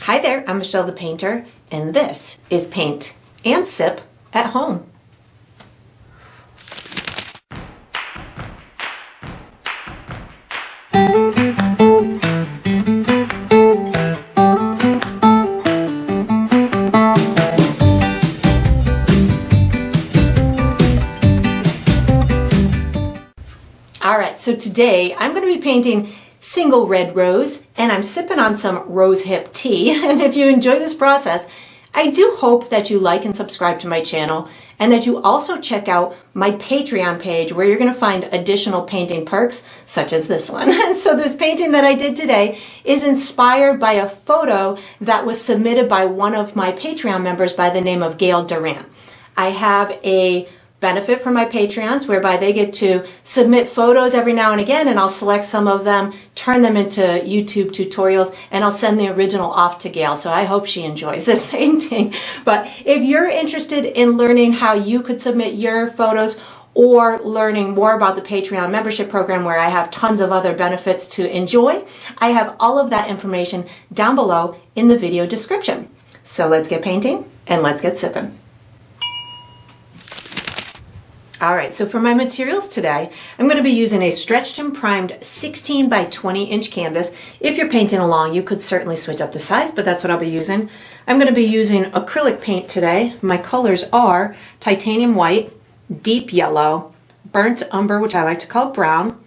Hi there, I'm Michelle the Painter, and this is Paint and Sip at Home. Alright, so today I'm going to be painting single red rose, and I'm sipping on some rose hip tea. And if you enjoy this process, I do hope that you like and subscribe to my channel, and that you also check out my Patreon page where you're going to find additional painting perks such as this one. So this painting that I did today is inspired by a photo that was submitted by one of my Patreon members by the name of Gail Durant. I have a benefit for my Patreons whereby they get to submit photos every now and again, and I'll select some of them, turn them into YouTube tutorials, and I'll send the original off to Gail. So I hope she enjoys this painting. But if you're interested in learning how you could submit your photos or learning more about the Patreon membership program where I have tons of other benefits to enjoy, I have all of that information down below in the video description. So let's get painting and let's get sipping. Alright, so for my materials today, I'm going to be using a stretched and primed 16 by 20 inch canvas. If you're painting along, you could certainly switch up the size, but that's what I'll be using. I'm going to be using acrylic paint today. My colors are titanium white, deep yellow, burnt umber, which I like to call brown,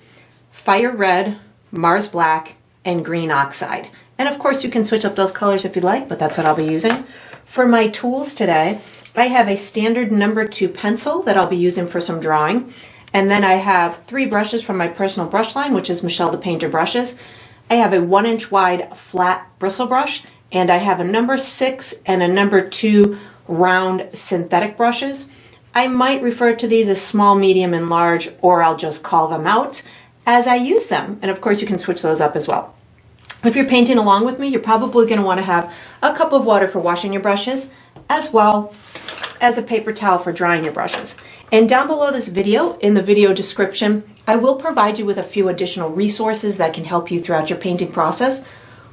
fire red, Mars black, and green oxide. And of course you can switch up those colors if you like, but that's what I'll be using. For my tools today, I have a standard number 2 pencil that I'll be using for some drawing. And then I have 3 brushes from my personal brush line, which is Michelle the Painter brushes. I have a 1 inch wide flat bristle brush, and I have a number 6 and a number 2 round synthetic brushes. I might refer to these as small, medium, and large, or I'll just call them out as I use them. And of course you can switch those up as well. If you're painting along with me, you're probably going to want to have a cup of water for washing your brushes, as well as a paper towel for drying your brushes. And down below this video, in the video description, I will provide you with a few additional resources that can help you throughout your painting process.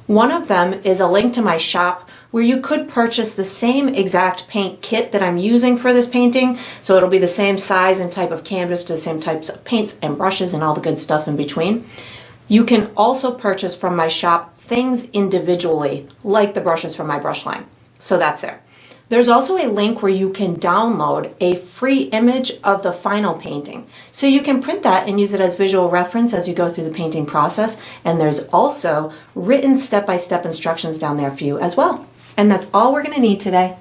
One of them is a link to my shop where you could purchase the same exact paint kit that I'm using for this painting. So it'll be the same size and type of canvas, the same types of paints and brushes and all the good stuff in between. You can also purchase from my shop things individually, like the brushes from my brush line. So that's there. There's also a link where you can download a free image of the final painting. So you can print that and use it as visual reference as you go through the painting process. And there's also written step-by-step instructions down there for you as well. And that's all we're going to need today.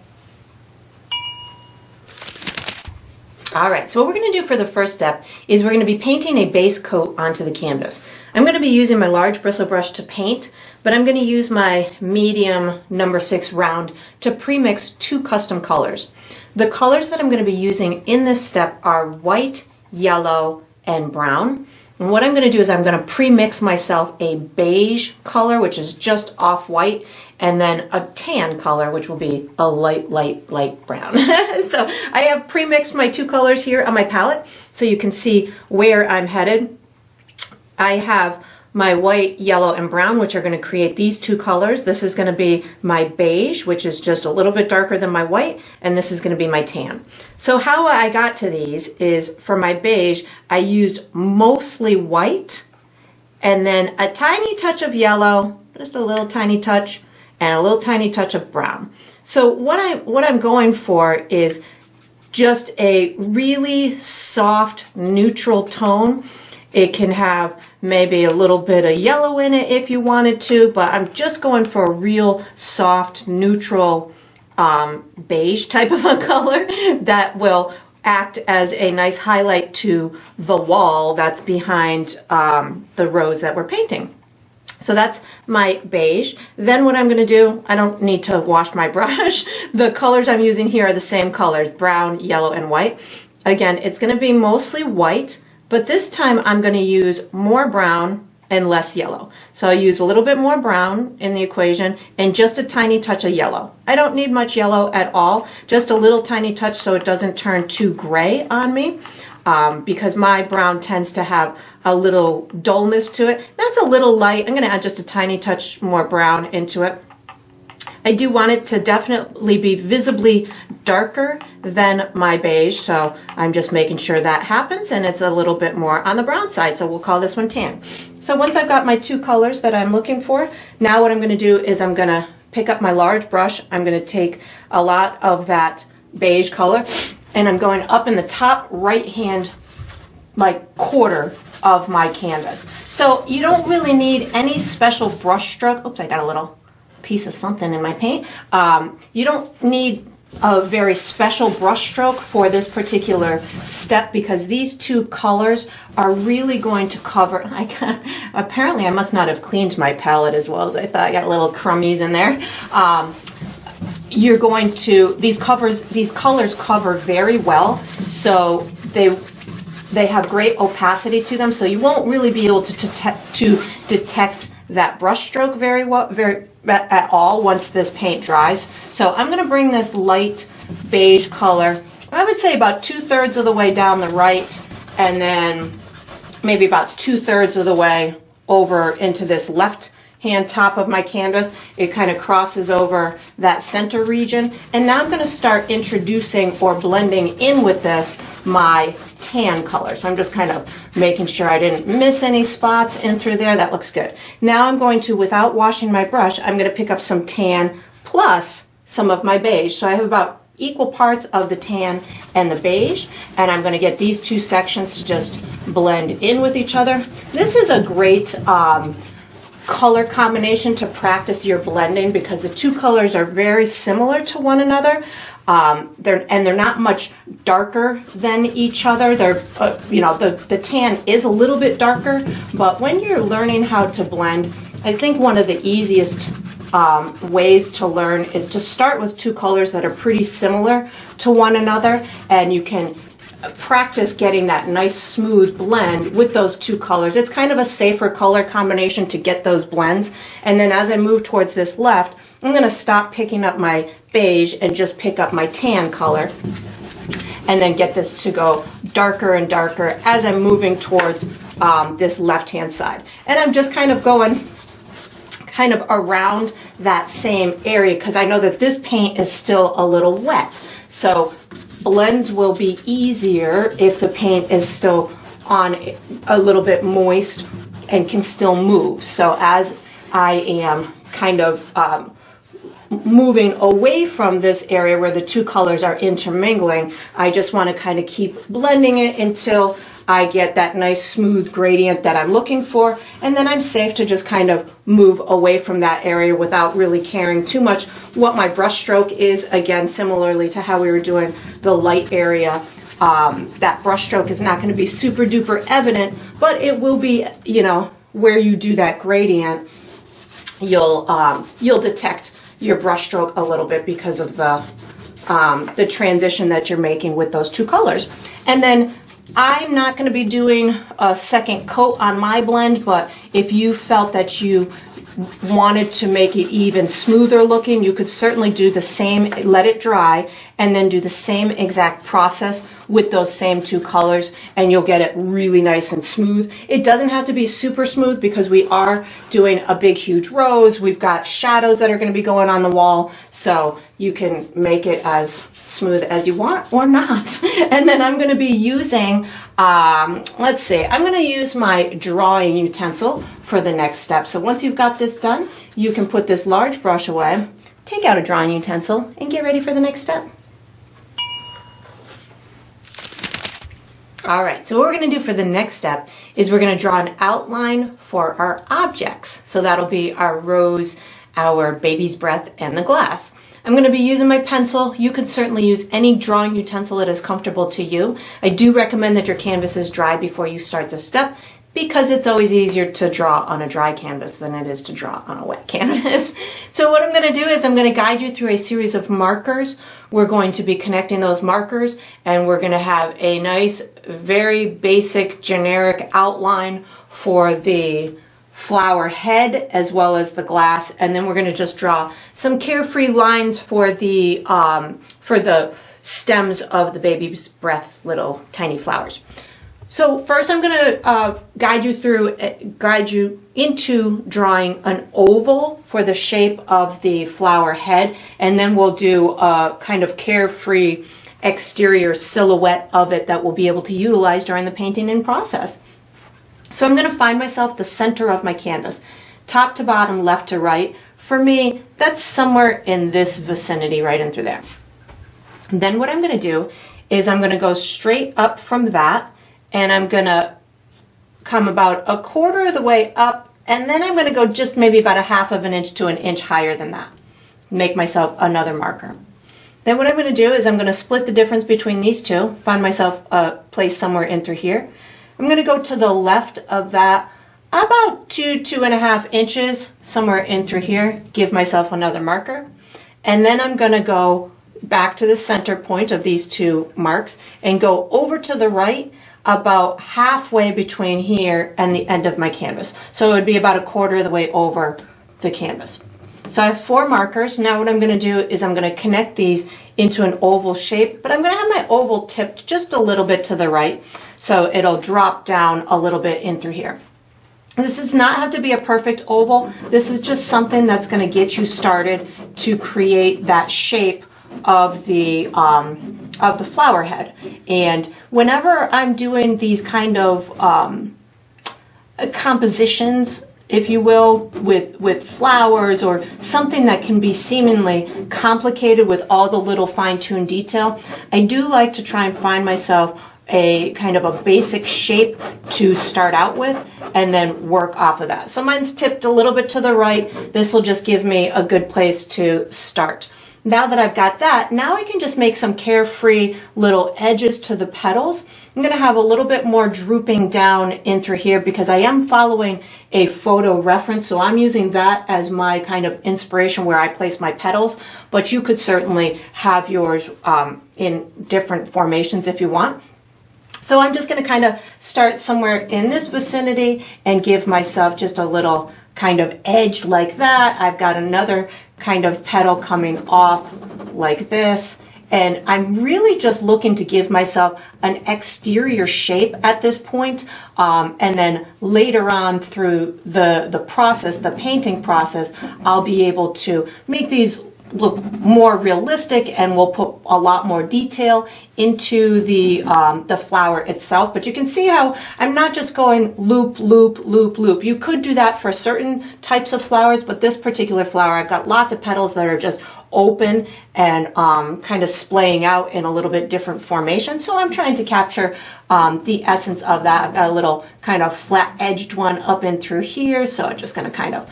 Alright, so what we're going to do for the first step is we're going to be painting a base coat onto the canvas. I'm going to be using my large bristle brush to paint, but I'm going to use my medium number 6 round to pre-mix 2 custom colors. The colors that I'm going to be using in this step are white, yellow, and brown. And what I'm going to do is I'm going to pre-mix myself a beige color, which is just off-white, and then a tan color, which will be a light brown. So I have pre-mixed my 2 colors here on my palette, so you can see where I'm headed. I have my white, yellow, and brown, which are going to create these 2 colors. This is going to be my beige, which is just a little bit darker than my white, and this is going to be my tan. So how I got to these is, for my beige, I used mostly white, and then a tiny touch of yellow, just a little tiny touch, and a little tiny touch of brown. So what I'm going for is just a really soft, neutral tone. It can have maybe a little bit of yellow in it if you wanted to, but I'm just going for a real soft, neutral beige type of a color that will act as a nice highlight to the wall that's behind the rose that we're painting. So that's my beige. Then what I'm going to do, I don't need to wash my brush. The colors I'm using here are the same colors, brown, yellow, and white. Again, it's going to be mostly white, but this time I'm going to use more brown and less yellow. So I'll use a little bit more brown in the equation and just a tiny touch of yellow. I don't need much yellow at all, just a little tiny touch so it doesn't turn too gray on me. Because my brown tends to have a little dullness to it. That's a little light. I'm going to add just a tiny touch more brown into it. I do want it to definitely be visibly darker than my beige, so I'm just making sure that happens, and it's a little bit more on the brown side, so we'll call this one tan. So once I've got my two colors that I'm looking for, now what I'm going to do is I'm going to pick up my large brush. I'm going to take a lot of that beige color, and I'm going up in the top right hand like quarter of my canvas. So you don't really need any special brush stroke. Oops, I got a little piece of something in my paint. You don't need a very special brush stroke for this particular step because these two colors are really going to cover. Apparently I must not have cleaned my palette as well as I thought. I got little crummies in there. You're going to, these colors cover very well, so they have great opacity to them, so you won't really be able to detect that brush stroke very well, at all once this paint dries. So I'm going to bring this light beige color, I would say about 2/3 of the way down the right, and then maybe about 2/3 of the way over into this left hand top of my canvas. It kind of crosses over that center region, and now I'm going to start introducing or blending in with this my tan color. So I'm just kind of making sure I didn't miss any spots in through there. That looks good. Now I'm going to, without washing my brush, I'm going to pick up some tan plus some of my beige. So I have about equal parts of the tan and the beige, and I'm going to get these two sections to just blend in with each other. This is a great color combination to practice your blending because the two colors are very similar to one another. They're not much darker than each other. They're, the tan is a little bit darker, but when you're learning how to blend, I think one of the easiest ways to learn is to start with two colors that are pretty similar to one another, and you can practice getting that nice smooth blend with those two colors. It's kind of a safer color combination to get those blends. And then as I move towards this left, I'm going to stop picking up my beige and just pick up my tan color, and then get this to go darker and darker as I'm moving towards this left hand side. And I'm just kind of going kind of around that same area because I know that this paint is still a little wet. So blends will be easier if the paint is still on a little bit moist and can still move. So as I am kind of moving away from this area where the two colors are intermingling, I just want to kind of keep blending it until I get that nice smooth gradient that I'm looking for, and then I'm safe to just kind of move away from that area without really caring too much what my brush stroke is. Again, similarly to how we were doing the light area, that brush stroke is not going to be super duper evident, but it will be, where you do that gradient, you'll detect your brush stroke a little bit because of the transition that you're making with those two colors. And then I'm not going to be doing a second coat on my blend, but if you felt that you wanted to make it even smoother looking, you could certainly do the same, let it dry, and then do the same exact process with those same two colors, and you'll get it really nice and smooth. It doesn't have to be super smooth because we are doing a big huge rose. We've got shadows that are going to be going on the wall, so you can make it as smooth as you want or not. And then I'm going to be using, I'm going to use my drawing utensil for the next step. So once you've got this done, you can put this large brush away, take out a drawing utensil, and get ready for the next step. All right, so what we're going to do for the next step is we're going to draw an outline for our objects. So that'll be our rose, our baby's breath, and the glass. I'm going to be using my pencil. You can certainly use any drawing utensil that is comfortable to you. I do recommend that your canvas is dry before you start this step because it's always easier to draw on a dry canvas than it is to draw on a wet canvas. So what I'm going to do is I'm going to guide you through a series of markers. We're going to be connecting those markers, and we're going to have a nice, very basic, generic outline for the flower head as well as the glass, and then we're going to just draw some carefree lines for the stems of the baby's breath little tiny flowers. So first I'm going to guide you into drawing an oval for the shape of the flower head, and then we'll do a kind of carefree exterior silhouette of it that we'll be able to utilize during the painting in process. So I'm going to find myself the center of my canvas, top to bottom, left to right. For me, that's somewhere in this vicinity, right in through there. And then what I'm going to do is I'm going to go straight up from that, and I'm going to come about a quarter of the way up, and then I'm going to go just maybe about 1/2 of an inch to an inch higher than that. Make myself another marker. Then what I'm going to do is I'm going to split the difference between these two, find myself a place somewhere in through here. I'm going to go to the left of that about 2.5 inches, somewhere in through here, give myself another marker. And then I'm going to go back to the center point of these two marks and go over to the right about halfway between here and the end of my canvas. So it would be about 1/4 of the way over the canvas. So I have 4 markers. Now what I'm going to do is I'm going to connect these into an oval shape, but I'm going to have my oval tipped just a little bit to the right, so it'll drop down a little bit in through here. This does not have to be a perfect oval. This is just something that's going to get you started to create that shape of the flower head. And whenever I'm doing these kind of compositions, if you will, with flowers or something that can be seemingly complicated with all the little fine-tuned detail, I do like to try and find myself a kind of a basic shape to start out with and then work off of that. So mine's tipped a little bit to the right. This will just give me a good place to start. Now that I've got that, now I can just make some carefree little edges to the petals. I'm going to have a little bit more drooping down in through here because I am following a photo reference, so I'm using that as my kind of inspiration where I place my petals, but you could certainly have yours in different formations if you want. So I'm just going to kind of start somewhere in this vicinity and give myself just a little kind of edge like that. I've got another kind of petal coming off like this, and I'm really just looking to give myself an exterior shape at this point, and then later on through the process, the painting process, I'll be able to make these look more realistic, and we'll put a lot more detail into the flower itself. But you can see how I'm not just going loop, loop, loop, loop. You could do that for certain types of flowers, but this particular flower, I've got lots of petals that are just open and kind of splaying out in a little bit different formation. So I'm trying to capture the essence of that. I've got a little kind of flat edged one up in through here, so I'm just going to kind of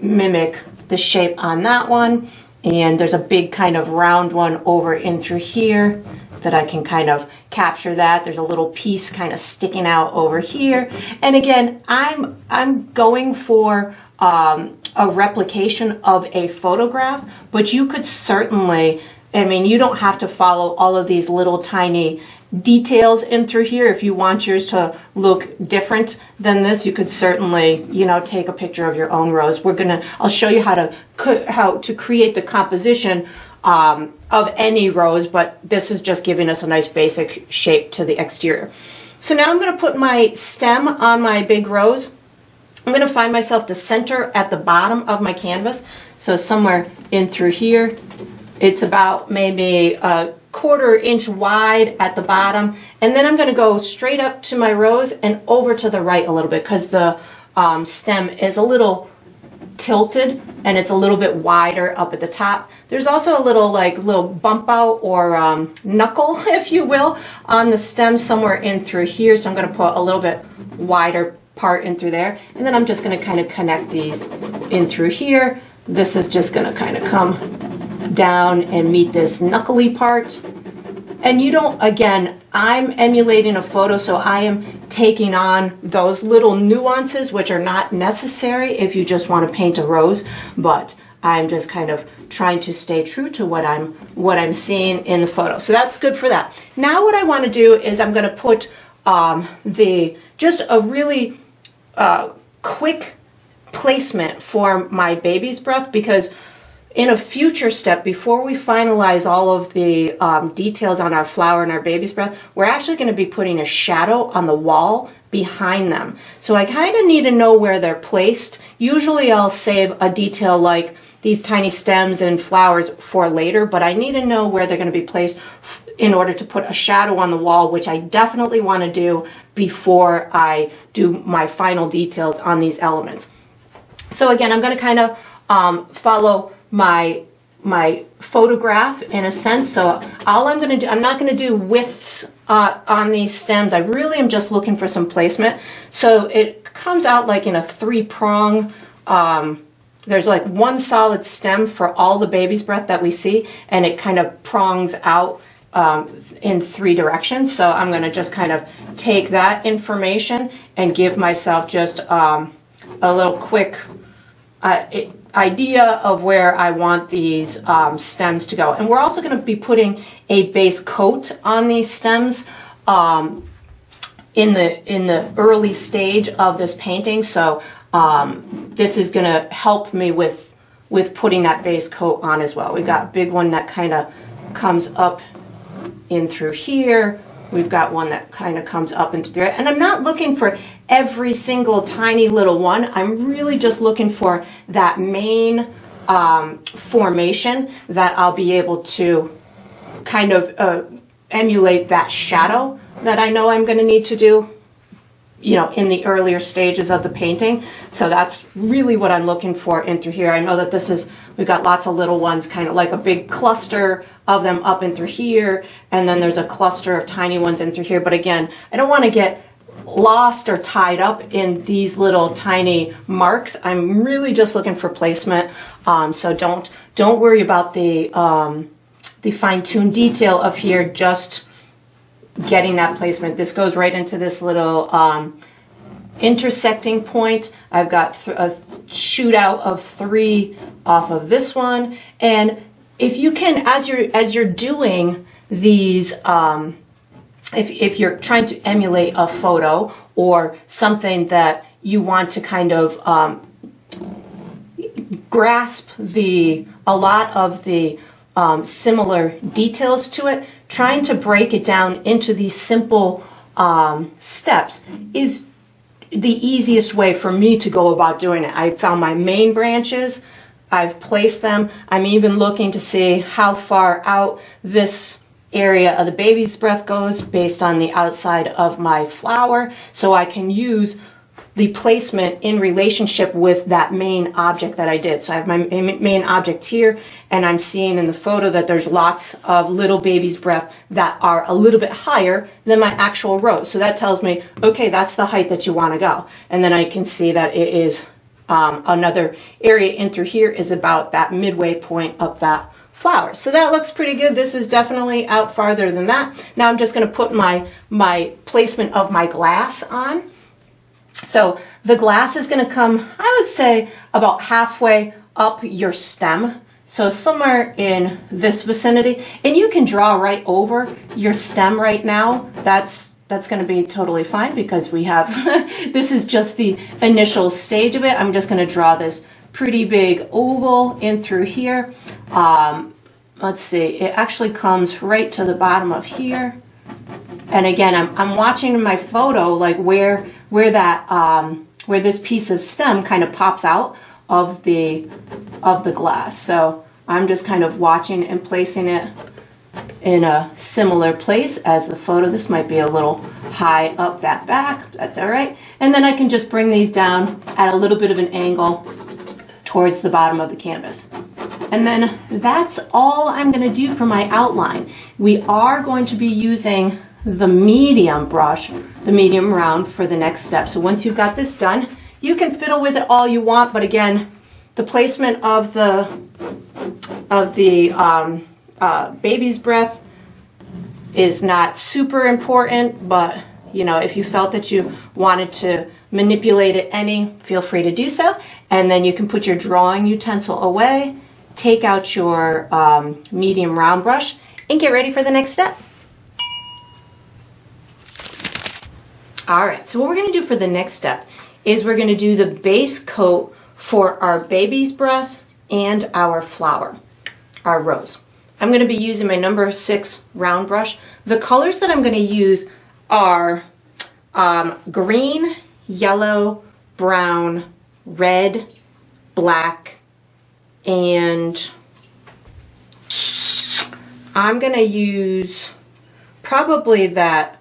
mimic the shape on that one. And there's a big kind of round one over in through here that I can kind of capture that. There's a little piece kind of sticking out over here. And again, I'm going for a replication of a photograph, but you could certainly, I mean, you don't have to follow all of these little tiny details in through here. If you want yours to look different than this, you could certainly, you know, take a picture of your own rose. I'll show you how to create the composition of any rose, but this is just giving us a nice basic shape to the exterior. So now I'm going to put my stem on my big rose. I'm going to find myself the center at the bottom of my canvas. So somewhere in through here, it's about maybe a 1/4 inch wide at the bottom, and then I'm going to go straight up to my rose and over to the right a little bit because the stem is a little tilted and it's a little bit wider up at the top. There's also a little bump out or knuckle, if you will, on the stem somewhere in through here, so I'm going to put a little bit wider part in through there, and then I'm just going to kind of connect these in through here. This is just going to kind of come down and meet this knuckly part. And you don't, again, I'm emulating a photo, so I am taking on those little nuances which are not necessary if you just want to paint a rose, but I'm just kind of trying to stay true to what I'm seeing in the photo. So that's good for that. Now what I want to do is I'm going to put just a really quick placement for my baby's breath, because in a future step, before we finalize all of the details on our flower and our baby's breath, we're actually going to be putting a shadow on the wall behind them. So I kind of need to know where they're placed. Usually I'll save a detail like these tiny stems and flowers for later, but I need to know where they're going to be placed in order to put a shadow on the wall, which I definitely want to do before I do my final details on these elements. So again, I'm going to kind of follow my photograph in a sense. So all I'm going to do, I'm not going to do widths on these stems. I really am just looking for some placement. So it comes out like in a 3-prong. There's like one solid stem for all the baby's breath that we see, and it kind of prongs out in 3 directions. So I'm going to just kind of take that information and give myself just a little quick idea of where I want these stems to go. And we're also going to be putting a base coat on these stems in the early stage of this painting. So this is going to help me with putting that base coat on as well. We've got a big one that kind of comes up in through here. We've got one that kind of comes up and through there. And I'm not looking for every single tiny little one. I'm really just looking for that main formation that I'll be able to kind of emulate that shadow that I know I'm going to need to do, you know, in the earlier stages of the painting. So that's really what I'm looking for in through here. I know that this is, we've got lots of little ones, kind of like a big cluster of them up and through here, and then there's a cluster of tiny ones in through here. But again, I don't want to get lost or tied up in these little tiny marks. I'm really just looking for placement. So don't worry about the fine-tuned detail of here, just getting that placement. This goes right into this little intersecting point. I've got a shootout of 3 off of this one. And if you can, as you're doing these, if you're trying to emulate a photo or something that you want to kind of grasp a lot of the similar details to it, trying to break it down into these simple steps is the easiest way for me to go about doing it. I found my main branches, I've placed them. I'm even looking to see how far out this area of the baby's breath goes based on the outside of my flower, so I can use the placement in relationship with that main object that I did. So I have my main object here, and I'm seeing in the photo that there's lots of little baby's breath that are a little bit higher than my actual rose. So that tells me, okay, that's the height that you want to go. And then I can see that it is another area in through here is about that midway point of that flower. So that looks pretty good. This is definitely out farther than that. Now I'm just going to put my placement of my glass on. So the glass is going to come, I would say, about halfway up your stem. So somewhere in this vicinity, and you can draw right over your stem right now. That's going to be totally fine because we have, this is just the initial stage of it. I'm just going to draw this pretty big oval in through here. Let's see, it actually comes right to the bottom of here. And again, I'm watching in my photo like where this piece of stem kind of pops out of the glass. So I'm just kind of watching and placing it in a similar place as the photo. This might be a little high up that back. That's all right. And then I can just bring these down at a little bit of an angle towards the bottom of the canvas. And then that's all I'm going to do for my outline. We are going to be using the medium brush, the medium round, for the next step. So once you've got this done, you can fiddle with it all you want, but again, the placement of the baby's breath is not super important, but you know, if you felt that you wanted to manipulate it any, feel free to do so. And then you can put your drawing utensil away, take out your medium round brush, and get ready for the next step. All right, so what we're going to do for the next step is we're going to do the base coat for our baby's breath and our flower, our rose. I'm going to be using my number 6 round brush. The colors that I'm going to use are green, yellow, brown, red, black, and I'm going to use probably that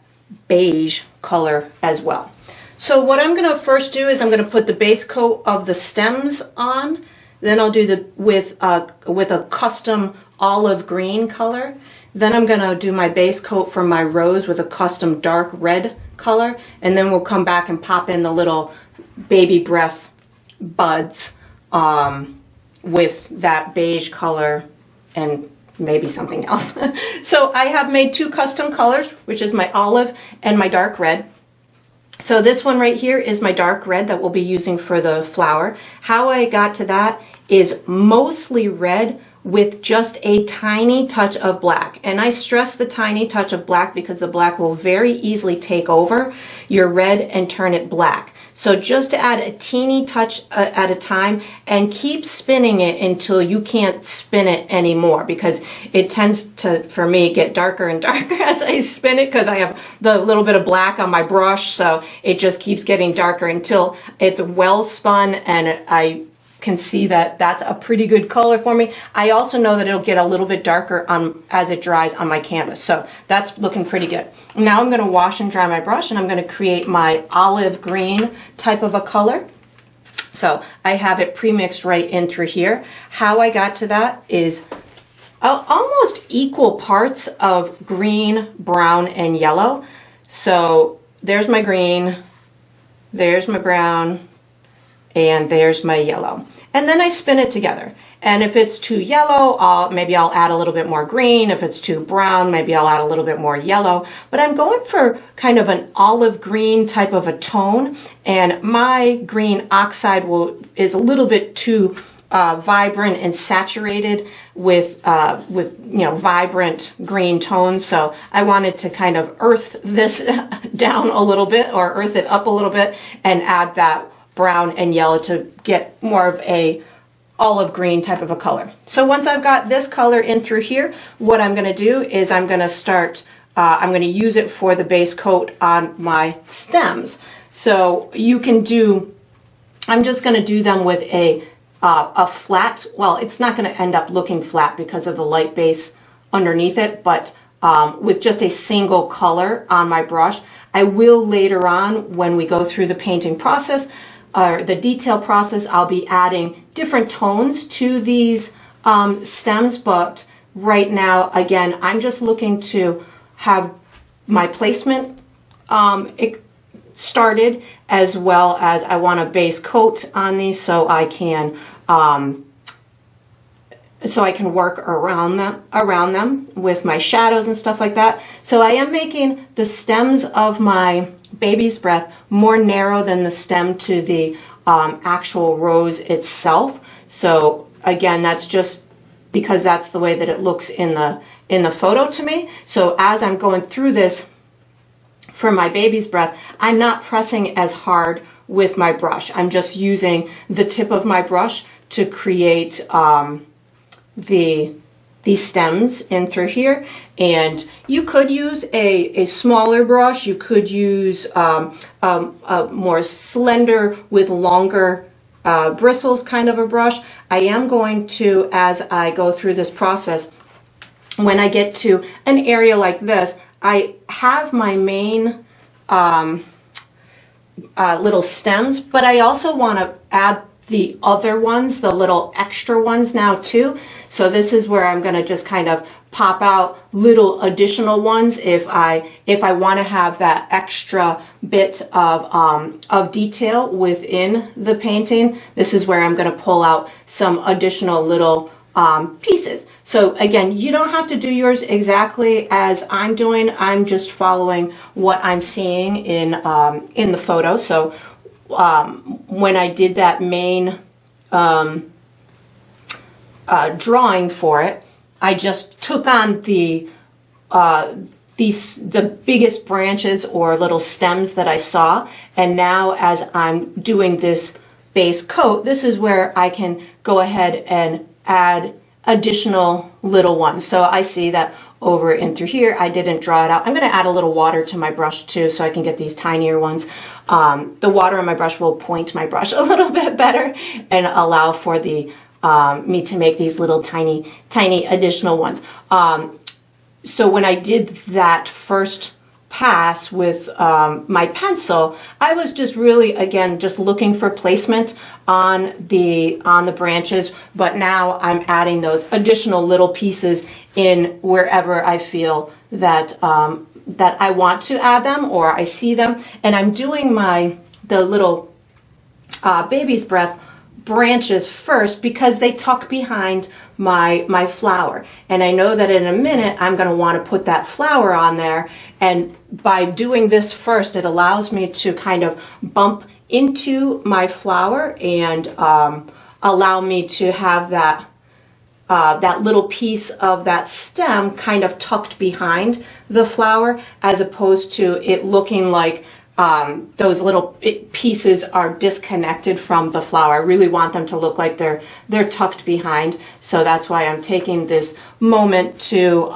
beige color as well. So what I'm going to first do is I'm going to put the base coat of the stems on. Then I'll do with a custom olive green color. Then I'm going to do my base coat for my rose with a custom dark red color. And then we'll come back and pop in the little baby breath buds with that beige color and maybe something else. So I have made 2 custom colors, which is my olive and my dark red. So this one right here is my dark red that we'll be using for the flower. How I got to that is mostly red with just a tiny touch of black. And I stress the tiny touch of black because the black will very easily take over your red and turn it black. So just to add a teeny touch at a time and keep spinning it until you can't spin it anymore, because it tends to, for me, get darker and darker as I spin it because I have the little bit of black on my brush. So it just keeps getting darker until it's well spun and I can see that that's a pretty good color for me. I also know that it'll get a little bit darker as it dries on my canvas. So that's looking pretty good. Now I'm going to wash and dry my brush and I'm going to create my olive green type of a color. So I have it pre-mixed right in through here. How I got to that is almost equal parts of green, brown, and yellow. So there's my green, there's my brown, and there's my yellow. And then I spin it together. And if it's too yellow, maybe I'll add a little bit more green. If it's too brown, maybe I'll add a little bit more yellow. But I'm going for kind of an olive green type of a tone. And my green oxide is a little bit too vibrant and saturated with vibrant green tones. So I wanted to kind of earth this down a little bit, or earth it up a little bit, and add that brown and yellow to get more of a olive green type of a color. So once I've got this color in through here, what I'm going to do is I'm going to start, I'm going to use it for the base coat on my stems. So you can do, I'm just going to do them with a flat, well, it's not going to end up looking flat because of the light base underneath it, but with just a single color on my brush. I will later on, when we go through the painting process, or the detail process, I'll be adding different tones to these stems, but right now, again, I'm just looking to have my placement started, as well as I want a base coat on these so I can work around them with my shadows and stuff like that. So I am making the stems of my baby's breath more narrow than the stem to the actual rose itself. So again, that's just because that's the way that it looks in the photo to me. So as I'm going through this for my baby's breath, I'm not pressing as hard with my brush. I'm just using the tip of my brush to create the stems in through here. And you could use a smaller brush. You could use a more slender with longer bristles kind of a brush. I am going to, as I go through this process, when I get to an area like this, I have my main little stems, but I also want to add the other ones, the little extra ones now too. So this is where I'm going to just kind of pop out little additional ones if I want to have that extra bit of detail within the painting. This is where I'm going to pull out some additional little pieces. So again, you don't have to do yours exactly as I'm doing. I'm just following what I'm seeing in the photo. So when I did that main drawing for it, I just took on the biggest branches or little stems that I saw, and now as I'm doing this base coat, this is where I can go ahead and add additional little ones. So I see that over and through here, I didn't draw it out. I'm going to add a little water to my brush too, so I can get these tinier ones. The water on my brush will point my brush a little bit better and allow for the me to make these little tiny additional ones. So when I did that first pass with my pencil, I was just really, again, just looking for placement on the branches, but now I'm adding those additional little pieces in wherever I feel that that I want to add them or I see them, and I'm doing the little baby's breath branches first because they tuck behind my flower, and I know that in a minute I'm going to want to put that flower on there, and by doing this first it allows me to kind of bump into my flower and allow me to have that that little piece of that stem kind of tucked behind the flower, as opposed to it looking like those little pieces are disconnected from the flower. I really want them to look like they're tucked behind. So that's why I'm taking this moment to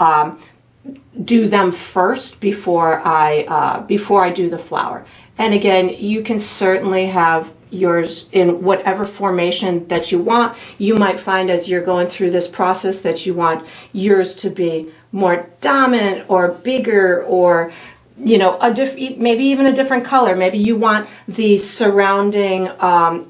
do them first before I do the flower. And again, you can certainly have yours in whatever formation that you want. You might find as you're going through this process that you want yours to be more dominant or bigger, or maybe even a different color. Maybe you want the surrounding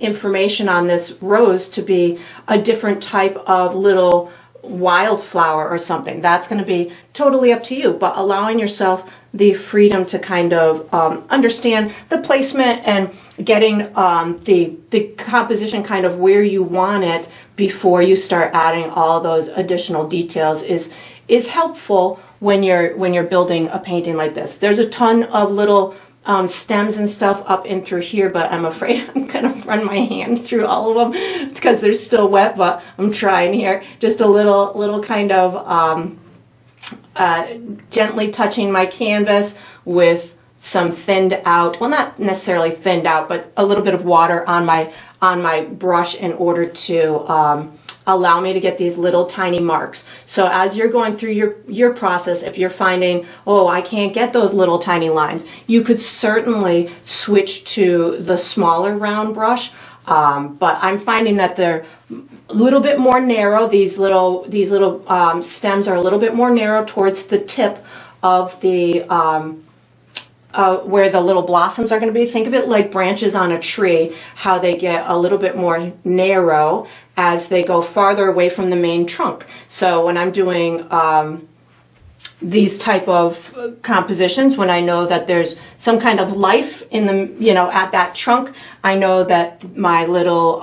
information on this rose to be a different type of little wildflower or something. That's going to be totally up to you, but allowing yourself the freedom to kind of understand the placement and getting the composition kind of where you want it before you start adding all those additional details is helpful when you're building a painting like this. There's a ton of little stems and stuff up in through here, but I'm afraid I'm gonna run my hand through all of them because they're still wet, but I'm trying here. Just a little kind of gently touching my canvas with some thinned out, well, not necessarily thinned out, but a little bit of water on my brush in order to allow me to get these little tiny marks. So as you're going through your process, if you're finding, oh, I can't get those little tiny lines, you could certainly switch to the smaller round brush. But I'm finding that they're a little bit more narrow. These little stems are a little bit more narrow towards the tip of the where the little blossoms are going to be. Think of it like branches on a tree, how they get a little bit more narrow as they go farther away from the main trunk. So when I'm doing these type of compositions, when I know that there's some kind of life in the, at that trunk, I know that my little,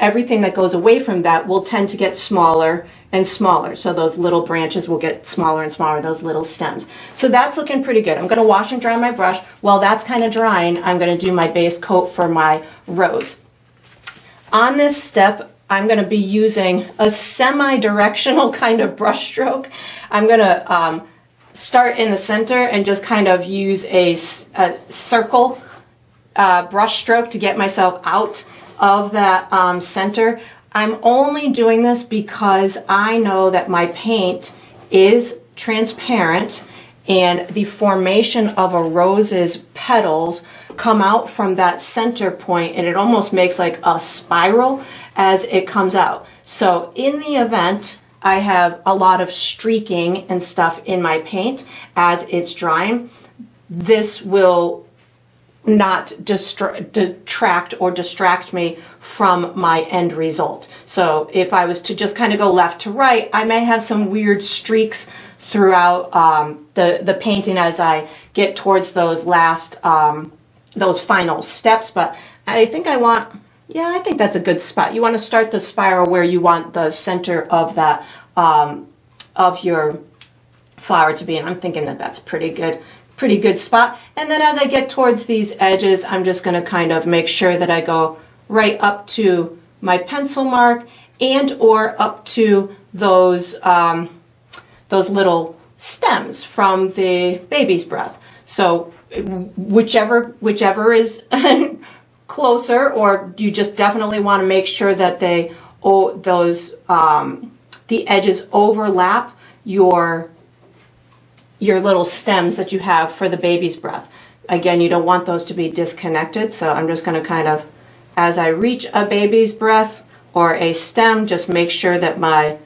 everything that goes away from that will tend to get smaller and smaller. So those little branches will get smaller and smaller, those little stems. So that's looking pretty good. I'm going to wash and dry my brush. While that's kind of drying, I'm going to do my base coat for my rose. On this step, I'm going to be using a semi-directional kind of brush stroke. I'm going to start in the center and just kind of use a circle brush stroke to get myself out of that center. I'm only doing this because I know that my paint is transparent and the formation of a rose's petals come out from that center point, and it almost makes like a spiral as it comes out. So in the event I have a lot of streaking and stuff in my paint as it's drying, this will not detract or distract me from my end result. So if I was to just kind of go left to right, I may have some weird streaks throughout the painting as I get towards those last, those final steps. But I think I think that's a good spot. You want to start the spiral where you want the center of that, of your flower to be. And I'm thinking that that's pretty good spot. And then as I get towards these edges, I'm just going to kind of make sure that I go right up to my pencil mark and or up to those little stems from the baby's breath. So whichever is closer, or you just definitely want to make sure that they, the edges overlap your little stems that you have for the baby's breath. Again, you don't want those to be disconnected, so I'm just going to kind of, as I reach a baby's breath or a stem, just make sure that my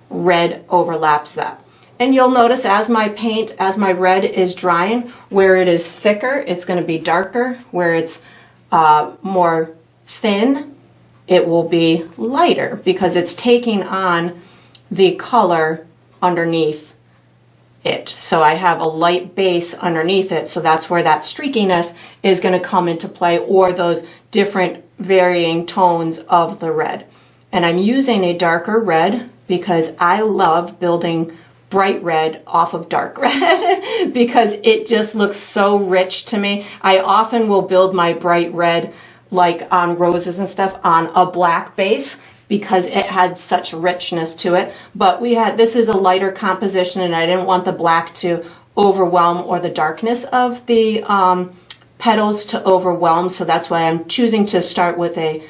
red overlaps that. And you'll notice as my paint, as my red is drying, where it is thicker, it's going to be darker. Where it's more thin, it will be lighter because it's taking on the color underneath it. So I have a light base underneath it, so that's where that streakiness is going to come into play, or those different varying tones of the red. And I'm using a darker red because I love building bright red off of dark red because it just looks so rich to me. I often will build my bright red, like on roses and stuff, on a black base because it had such richness to it. But this is a lighter composition, and I didn't want the black to overwhelm or the darkness of the petals to overwhelm, so that's why I'm choosing to start with a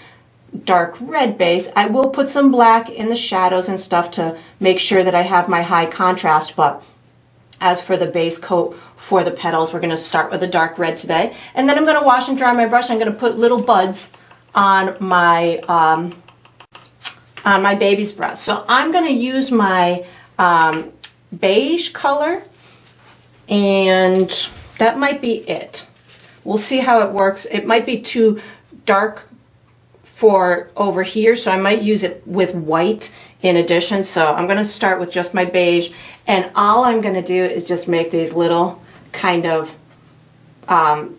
dark red base. I will put some black in the shadows and stuff to make sure that I have my high contrast, but as for the base coat for the petals, we're going to start with a dark red today. And then I'm going to wash and dry my brush. I'm going to put little buds on my baby's breath. So I'm going to use my beige color, and that might be it. We'll see how it works. It might be too dark for over here, so I might use it with white in addition. So I'm going to start with just my beige, and all I'm going to do is just make these little kind of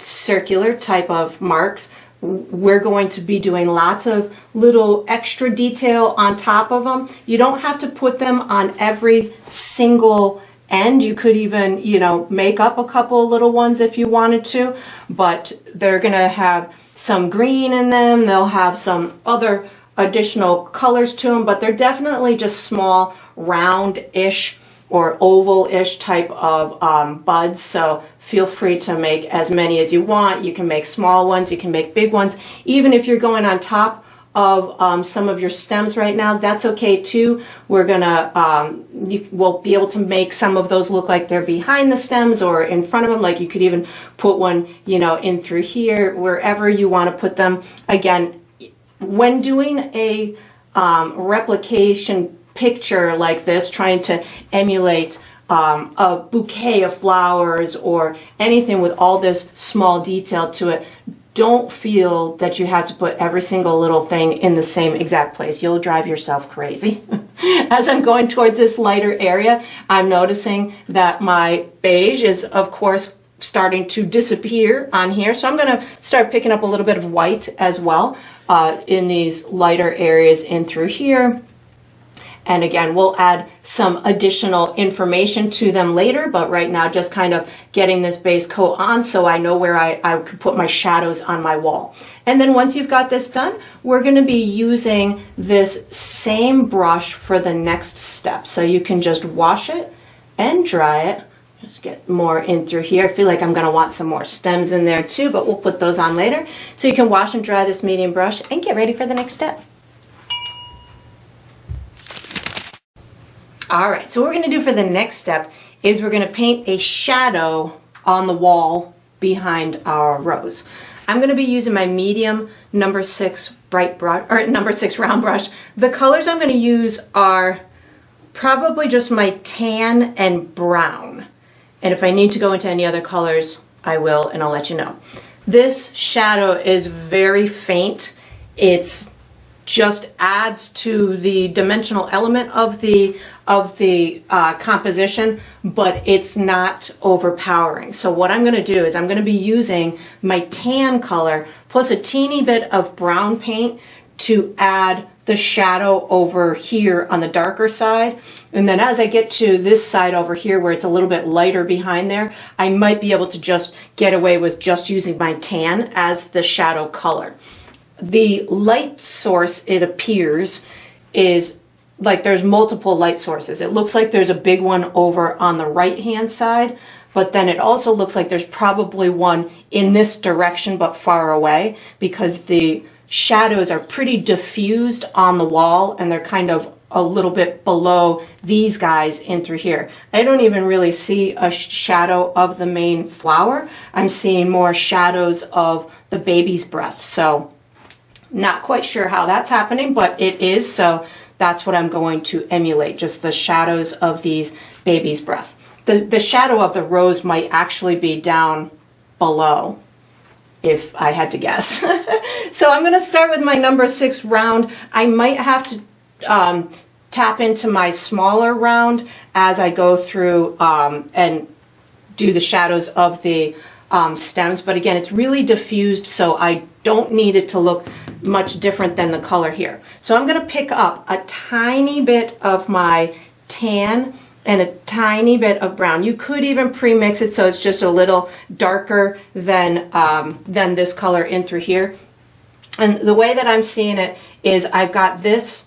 circular type of marks. We're going to be doing lots of little extra detail on top of them. You don't have to put them on every single end. You could even, make up a couple of little ones if you wanted to, but they're going to have some green in them. They'll have some other additional colors to them, but they're definitely just small, round-ish or oval-ish type of buds. So feel free to make as many as you want. You can make small ones, you can make big ones. Even if you're going on top of some of your stems right now, that's okay too. We're gonna, we'll be able to make some of those look like they're behind the stems or in front of them. Like you could even put one, in through here, wherever you want to put them. Again, when doing a replication picture like this, trying to emulate a bouquet of flowers or anything with all this small detail to it, don't feel that you have to put every single little thing in the same exact place. You'll drive yourself crazy. As I'm going towards this lighter area, I'm noticing that my beige is, of course, starting to disappear on here. So I'm going to start picking up a little bit of white as well in these lighter areas in through here. And again, we'll add some additional information to them later, but right now just kind of getting this base coat on so I know where I could put my shadows on my wall. And then once you've got this done, we're going to be using this same brush for the next step. So you can just wash it and dry it. Just get more in through here. I feel like I'm going to want some more stems in there too, but we'll put those on later. So you can wash and dry this medium brush and get ready for the next step. All right, so what we're going to do for the next step is we're going to paint a shadow on the wall behind our rose. I'm going to be using my medium number 6 bright brush, or number 6 round brush. The colors I'm going to use are probably just my tan and brown. And if I need to go into any other colors, I will, and I'll let you know. This shadow is very faint. It's just adds to the dimensional element of the composition, but it's not overpowering. So what I'm going to do is I'm going to be using my tan color plus a teeny bit of brown paint to add the shadow over here on the darker side. And then as I get to this side over here where it's a little bit lighter behind there, I might be able to just get away with just using my tan as the shadow color. The light source, it appears, is like there's multiple light sources. It looks like there's a big one over on the right hand side, but then it also looks like there's probably one in this direction but far away, because the shadows are pretty diffused on the wall and they're kind of a little bit below these guys in through here. I don't even really see a shadow of the main flower. I'm seeing more shadows of the baby's breath. So not quite sure how that's happening, but it is. So that's what I'm going to emulate, just the shadows of these baby's breath. The shadow of the rose might actually be down below, if I had to guess. So I'm going to start with my number 6 round. I might have to tap into my smaller round as I go through and do the shadows of the stems. But again, it's really diffused, so I don't need it to look much different than the color here. So I'm going to pick up a tiny bit of my tan and a tiny bit of brown. You could even pre-mix it so it's just a little darker than this color in through here. And the way that I'm seeing it is I've got this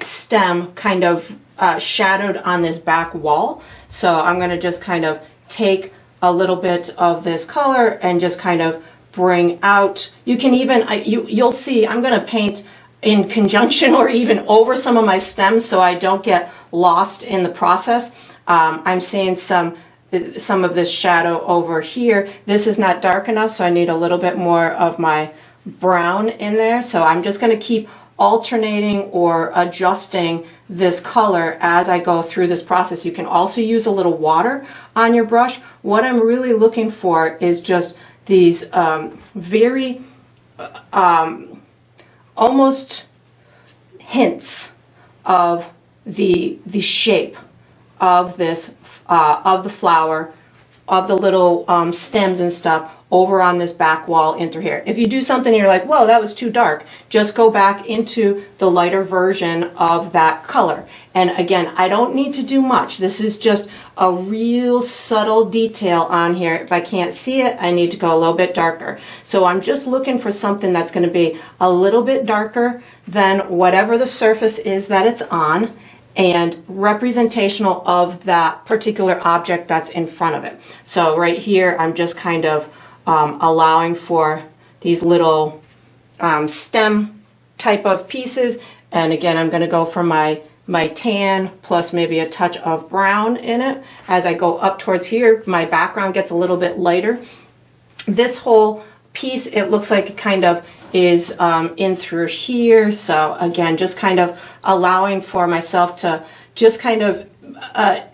stem kind of shadowed on this back wall. So I'm going to just kind of take a little bit of this color and just kind of bring out. You can even, you'll see I'm going to paint in conjunction or even over some of my stems so I don't get lost in the process. I'm seeing some of this shadow over here. This is not dark enough, so I need a little bit more of my brown in there. So I'm just going to keep alternating or adjusting this color as I go through this process. You can also use a little water on your brush. What I'm really looking for is just these very almost hints of the shape of this of the flower, of the little stems and stuff over on this back wall in through here. If you do something and you're like, whoa, that was too dark, just go back into the lighter version of that color. And again, I don't need to do much. This is just a real subtle detail on here. If I can't see it, I need to go a little bit darker. So I'm just looking for something that's going to be a little bit darker than whatever the surface is that it's on, and representational of that particular object that's in front of it. So right here, I'm just kind of allowing for these little stem type of pieces. And again, I'm going to go for my tan plus maybe a touch of brown in it. As I go up towards here, my background gets a little bit lighter. This whole piece, it looks like it kind of is in through here. So again, just kind of allowing for myself to just kind of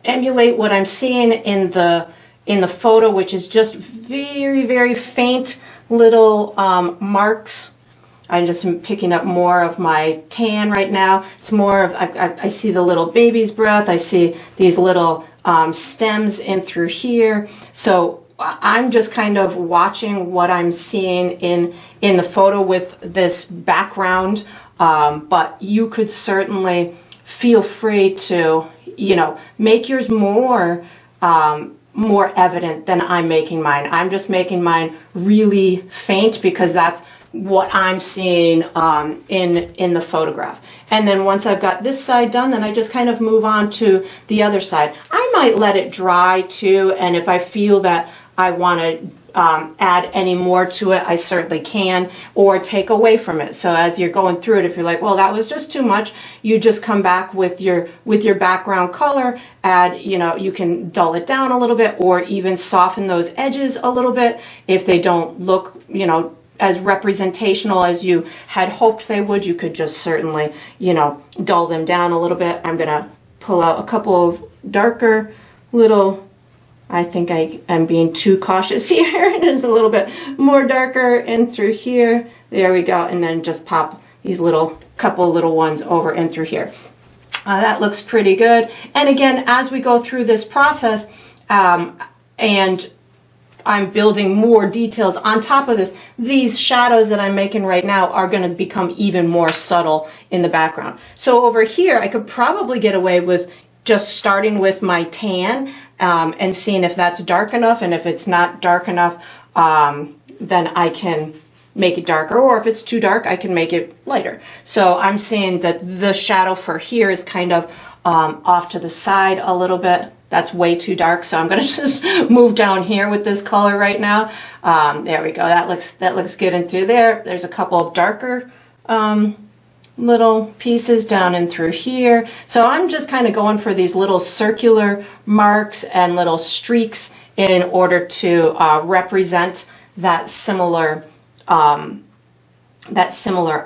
emulate what I'm seeing in the photo, which is just very, very faint little marks. I'm just picking up more of my tan right now. It's more of, I see the little baby's breath. I see these little stems in through here. So I'm just kind of watching what I'm seeing in the photo with this background. But you could certainly feel free to, make yours more evident than I'm making mine. I'm just making mine really faint because that's what I'm seeing in the photograph. And then once I've got this side done, then I just kind of move on to the other side. I might let it dry too, and if I feel that I want to add any more to it, I certainly can, or take away from it. So as you're going through it, if you're like, well, that was just too much, you just come back with your background color, add, you can dull it down a little bit, or even soften those edges a little bit if they don't look, as representational as you had hoped they would. You could just certainly, dull them down a little bit. I'm gonna pull out a couple of darker little, I think I am being too cautious here. It's a little bit more darker in through here. There we go. And then just pop these couple little ones over in through here. That looks pretty good. And again, as we go through this process, and I'm building more details on top of this, these shadows that I'm making right now are going to become even more subtle in the background. So over here, I could probably get away with just starting with my tan and seeing if that's dark enough, and if it's not dark enough, then I can make it darker, or if it's too dark, I can make it lighter. So I'm seeing that the shadow for here is kind of off to the side a little bit. that's way too dark. So I'm going to just move down here with this color right now. There we go. That looks good in through there. There's a couple of darker little pieces down and through here. So I'm just kind of going for these little circular marks and little streaks in order to represent that similar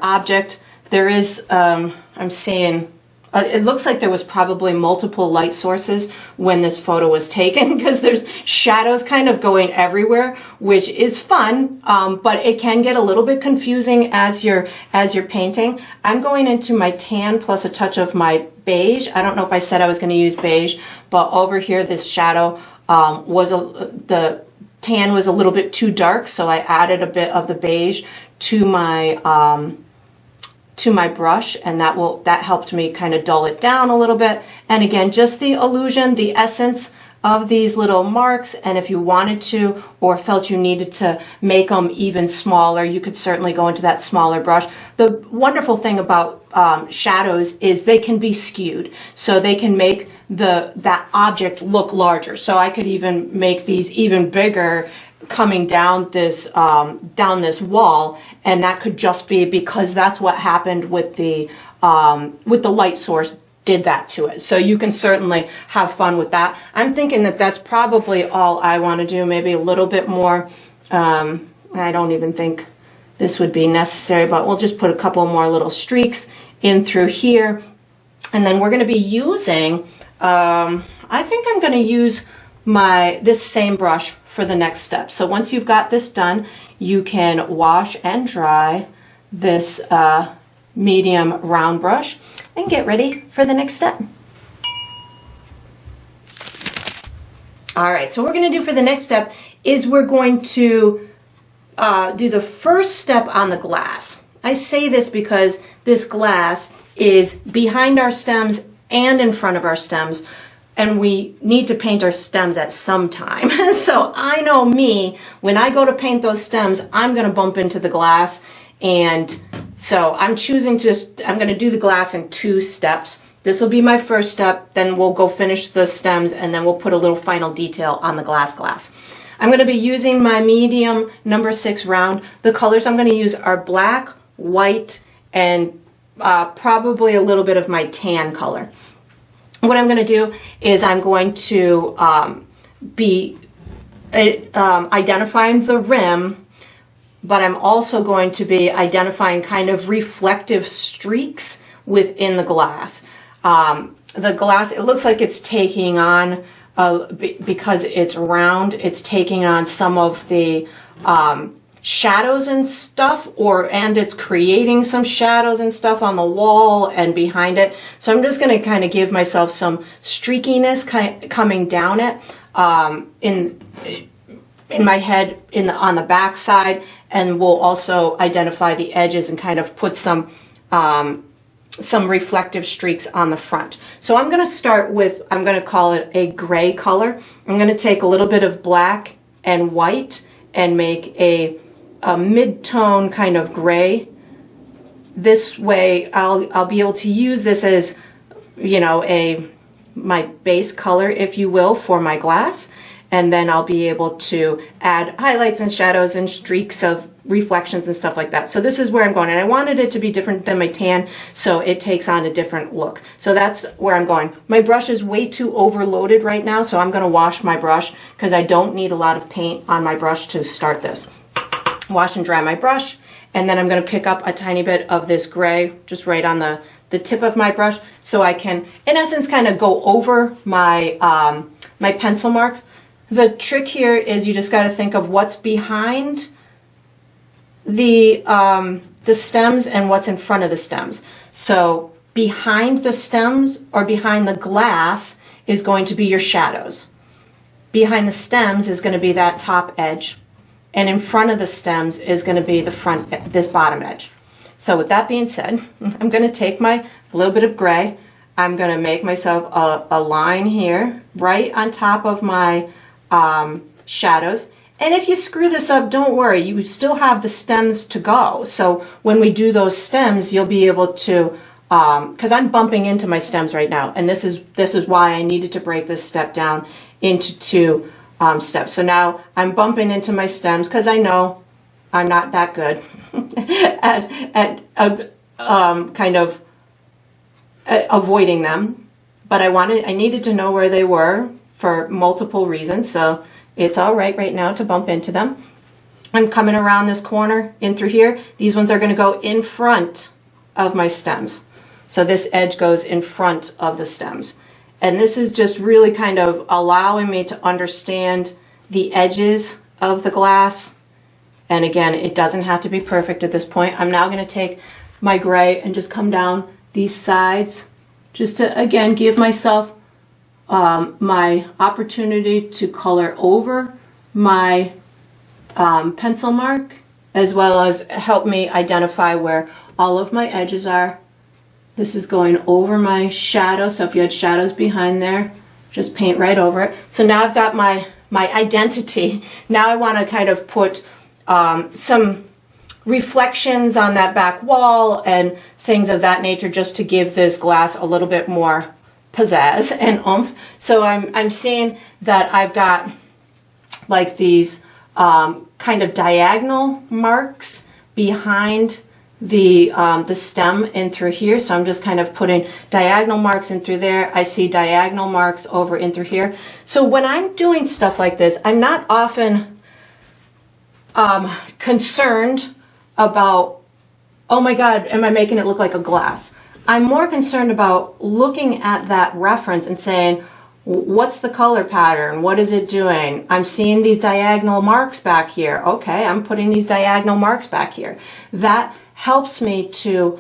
object. There is, I'm seeing, it looks like there was probably multiple light sources when this photo was taken, because there's shadows kind of going everywhere, which is fun, but it can get a little bit confusing as you're painting. I'm going into my tan plus a touch of my beige. I don't know if I said I was going to use beige, but over here this shadow the tan was a little bit too dark, so I added a bit of the beige to my brush, and that helped me kind of dull it down a little bit. And again, just the illusion, the essence of these little marks, and if you wanted to or felt you needed to make them even smaller, you could certainly go into that smaller brush. The wonderful thing about shadows is they can be skewed, so they can make that object look larger. So I could even make these even bigger coming down this wall, and that could just be because that's what happened with the light source did that to it. So you can certainly have fun with that. I'm thinking that that's probably all I want to do, maybe a little bit more. I don't even think this would be necessary, but we'll just put a couple more little streaks in through here. And then we're going to be using, I think I'm going to use this same brush for the next step. So once you've got this done, you can wash and dry this medium round brush and get ready for the next step. All right, so what we're going to do for the next step is we're going to do the first step on the glass. I say this because this glass is behind our stems and in front of our stems, and we need to paint our stems at some time. So I know me, when I go to paint those stems, I'm going to bump into the glass, and so I'm choosing I'm going to do the glass in 2 steps. This will be my first step, then we'll go finish the stems, and then we'll put a little final detail on the glass. I'm going to be using my medium number 6 round. The colors I'm going to use are black, white, and probably a little bit of my tan color. What I'm going to do is I'm going to be identifying the rim, but I'm also going to be identifying kind of reflective streaks within the glass. The glass, it looks like it's taking on, because it's round, it's taking on some of the shadows and stuff, and it's creating some shadows and stuff on the wall and behind it. So I'm just going to kind of give myself some streakiness coming down it in my head on the back side, and we'll also identify the edges and kind of put some reflective streaks on the front. So I'm going to start with, I'm going to call it a gray color. I'm going to take a little bit of black and white and make a mid-tone kind of gray. This way I'll be able to use this as, you know, my base color, if you will, for my glass, and then I'll be able to add highlights and shadows and streaks of reflections and stuff like that. So this is where I'm going, and I wanted it to be different than my tan, so it takes on a different look. So that's where I'm going. My brush is way too overloaded right now, so I'm going to wash my brush because I don't need a lot of paint on my brush to start this. Wash and dry my brush, and then I'm going to pick up a tiny bit of this gray just right on the tip of my brush, so I can, in essence, kind of go over my my pencil marks. The trick here is you just got to think of what's behind the stems and what's in front of the stems. So behind the stems or behind the glass is going to be your shadows. Behind the stems is going to be that top edge. And in front of the stems is going to be this bottom edge. So with that being said, I'm going to take my little bit of gray. I'm going to make myself a line here right on top of my shadows. And if you screw this up, don't worry, you still have the stems to go. So when we do those stems, you'll be able to because I'm bumping into my stems right now, and this is why I needed to break this step down into two steps. So now I'm bumping into my stems because I know I'm not that good at kind of avoiding them, but I needed to know where they were for multiple reasons, so it's all right now to bump into them. I'm coming around this corner in through here. These ones are going to go in front of my stems. So this edge goes in front of the stems. And this is just really kind of allowing me to understand the edges of the glass. And again, it doesn't have to be perfect at this point. I'm now going to take my gray and just come down these sides just to, again, give myself my opportunity to color over my pencil mark, as well as help me identify where all of my edges are. This is going over my shadow, so if you had shadows behind there, just paint right over it. So now I've got my identity. Now I want to kind of put some reflections on that back wall and things of that nature, just to give this glass a little bit more pizzazz and oomph. So I'm seeing that I've got like these kind of diagonal marks behind the stem in through here. So I'm just kind of putting diagonal marks in through there. I see diagonal marks over in through here. So when I'm doing stuff like this, I'm not often concerned about, oh my God, am I making it look like a glass? I'm more concerned about looking at that reference and saying, what's the color pattern? What is it doing? I'm seeing these diagonal marks back here. Okay, I'm putting these diagonal marks back here. That helps me to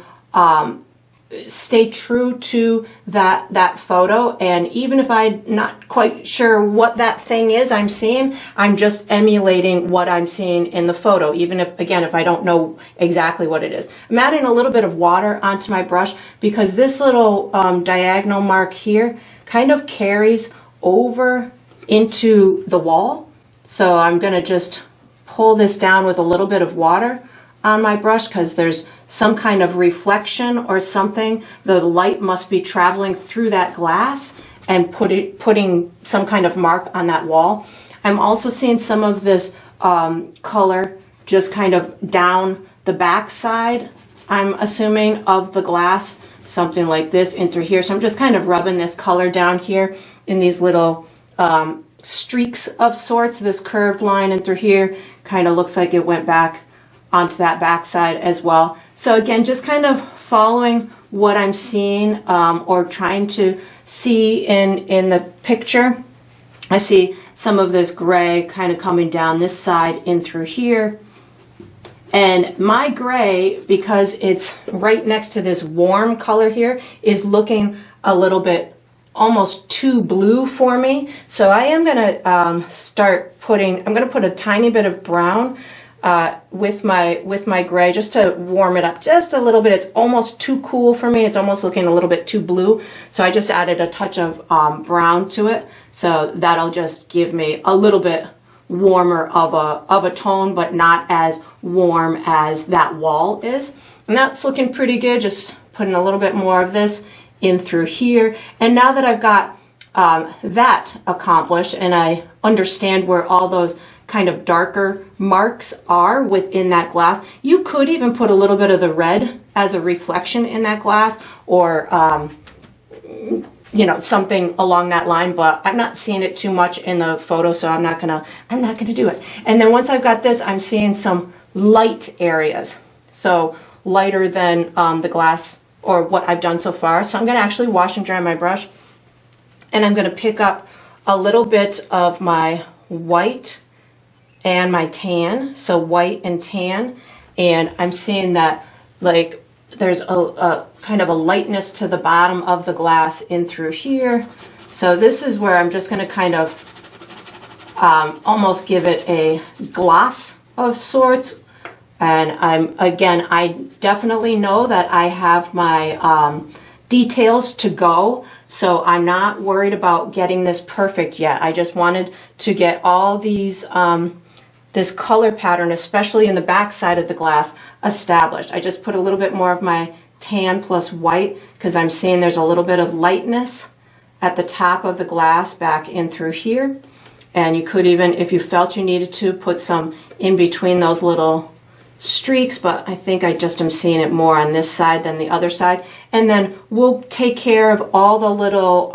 stay true to that photo, and even if I'm not quite sure what that thing is I'm seeing, I'm just emulating what I'm seeing in the photo, even if, again, if I don't know exactly what it is. I'm adding a little bit of water onto my brush because this little diagonal mark here kind of carries over into the wall. So I'm going to just pull this down with a little bit of water on my brush because there's some kind of reflection or something. The light must be traveling through that glass and putting some kind of mark on that wall. I'm also seeing some of this color just kind of down the back side, I'm assuming, of the glass, something like this in through here. So I'm just kind of rubbing this color down here in these little streaks of sorts. This curved line in through here kind of looks like it went back onto that back side as well. So again, just kind of following what I'm seeing or trying to see in the picture. I see some of this gray kind of coming down this side in through here. And my gray, because it's right next to this warm color here, is looking a little bit almost too blue for me. So I am going to start putting, I'm going to put a tiny bit of brown with my gray just to warm it up just a little bit. It's almost too cool for me. It's almost looking a little bit too blue. So I just added a touch of brown to it. So that'll just give me a little bit warmer of a tone, but not as warm as that wall is. And that's looking pretty good. Just putting a little bit more of this in through here. And now that I've got that accomplished and I understand where all those kind of darker marks are within that glass, you could even put a little bit of the red as a reflection in that glass, or you know, something along that line, but I'm not seeing it too much in the photo, so I'm not gonna do it. And then once I've got this, I'm seeing some light areas, so lighter than the glass or what I've done so far. So I'm gonna actually wash and dry my brush, and I'm gonna pick up a little bit of my white and my tan, so white and tan, and I'm seeing that like there's a kind of a lightness to the bottom of the glass in through here. So this is where I'm just going to kind of almost give it a gloss of sorts. And I definitely know that I have my details to go, so I'm not worried about getting this perfect yet. I just wanted to get all these this color pattern, especially in the back side of the glass, established. I just put a little bit more of my tan plus white because I'm seeing there's a little bit of lightness at the top of the glass back in through here. And you could even, if you felt you needed to, put some in between those little streaks, but I think I just am seeing it more on this side than the other side. And then we'll take care of all the little,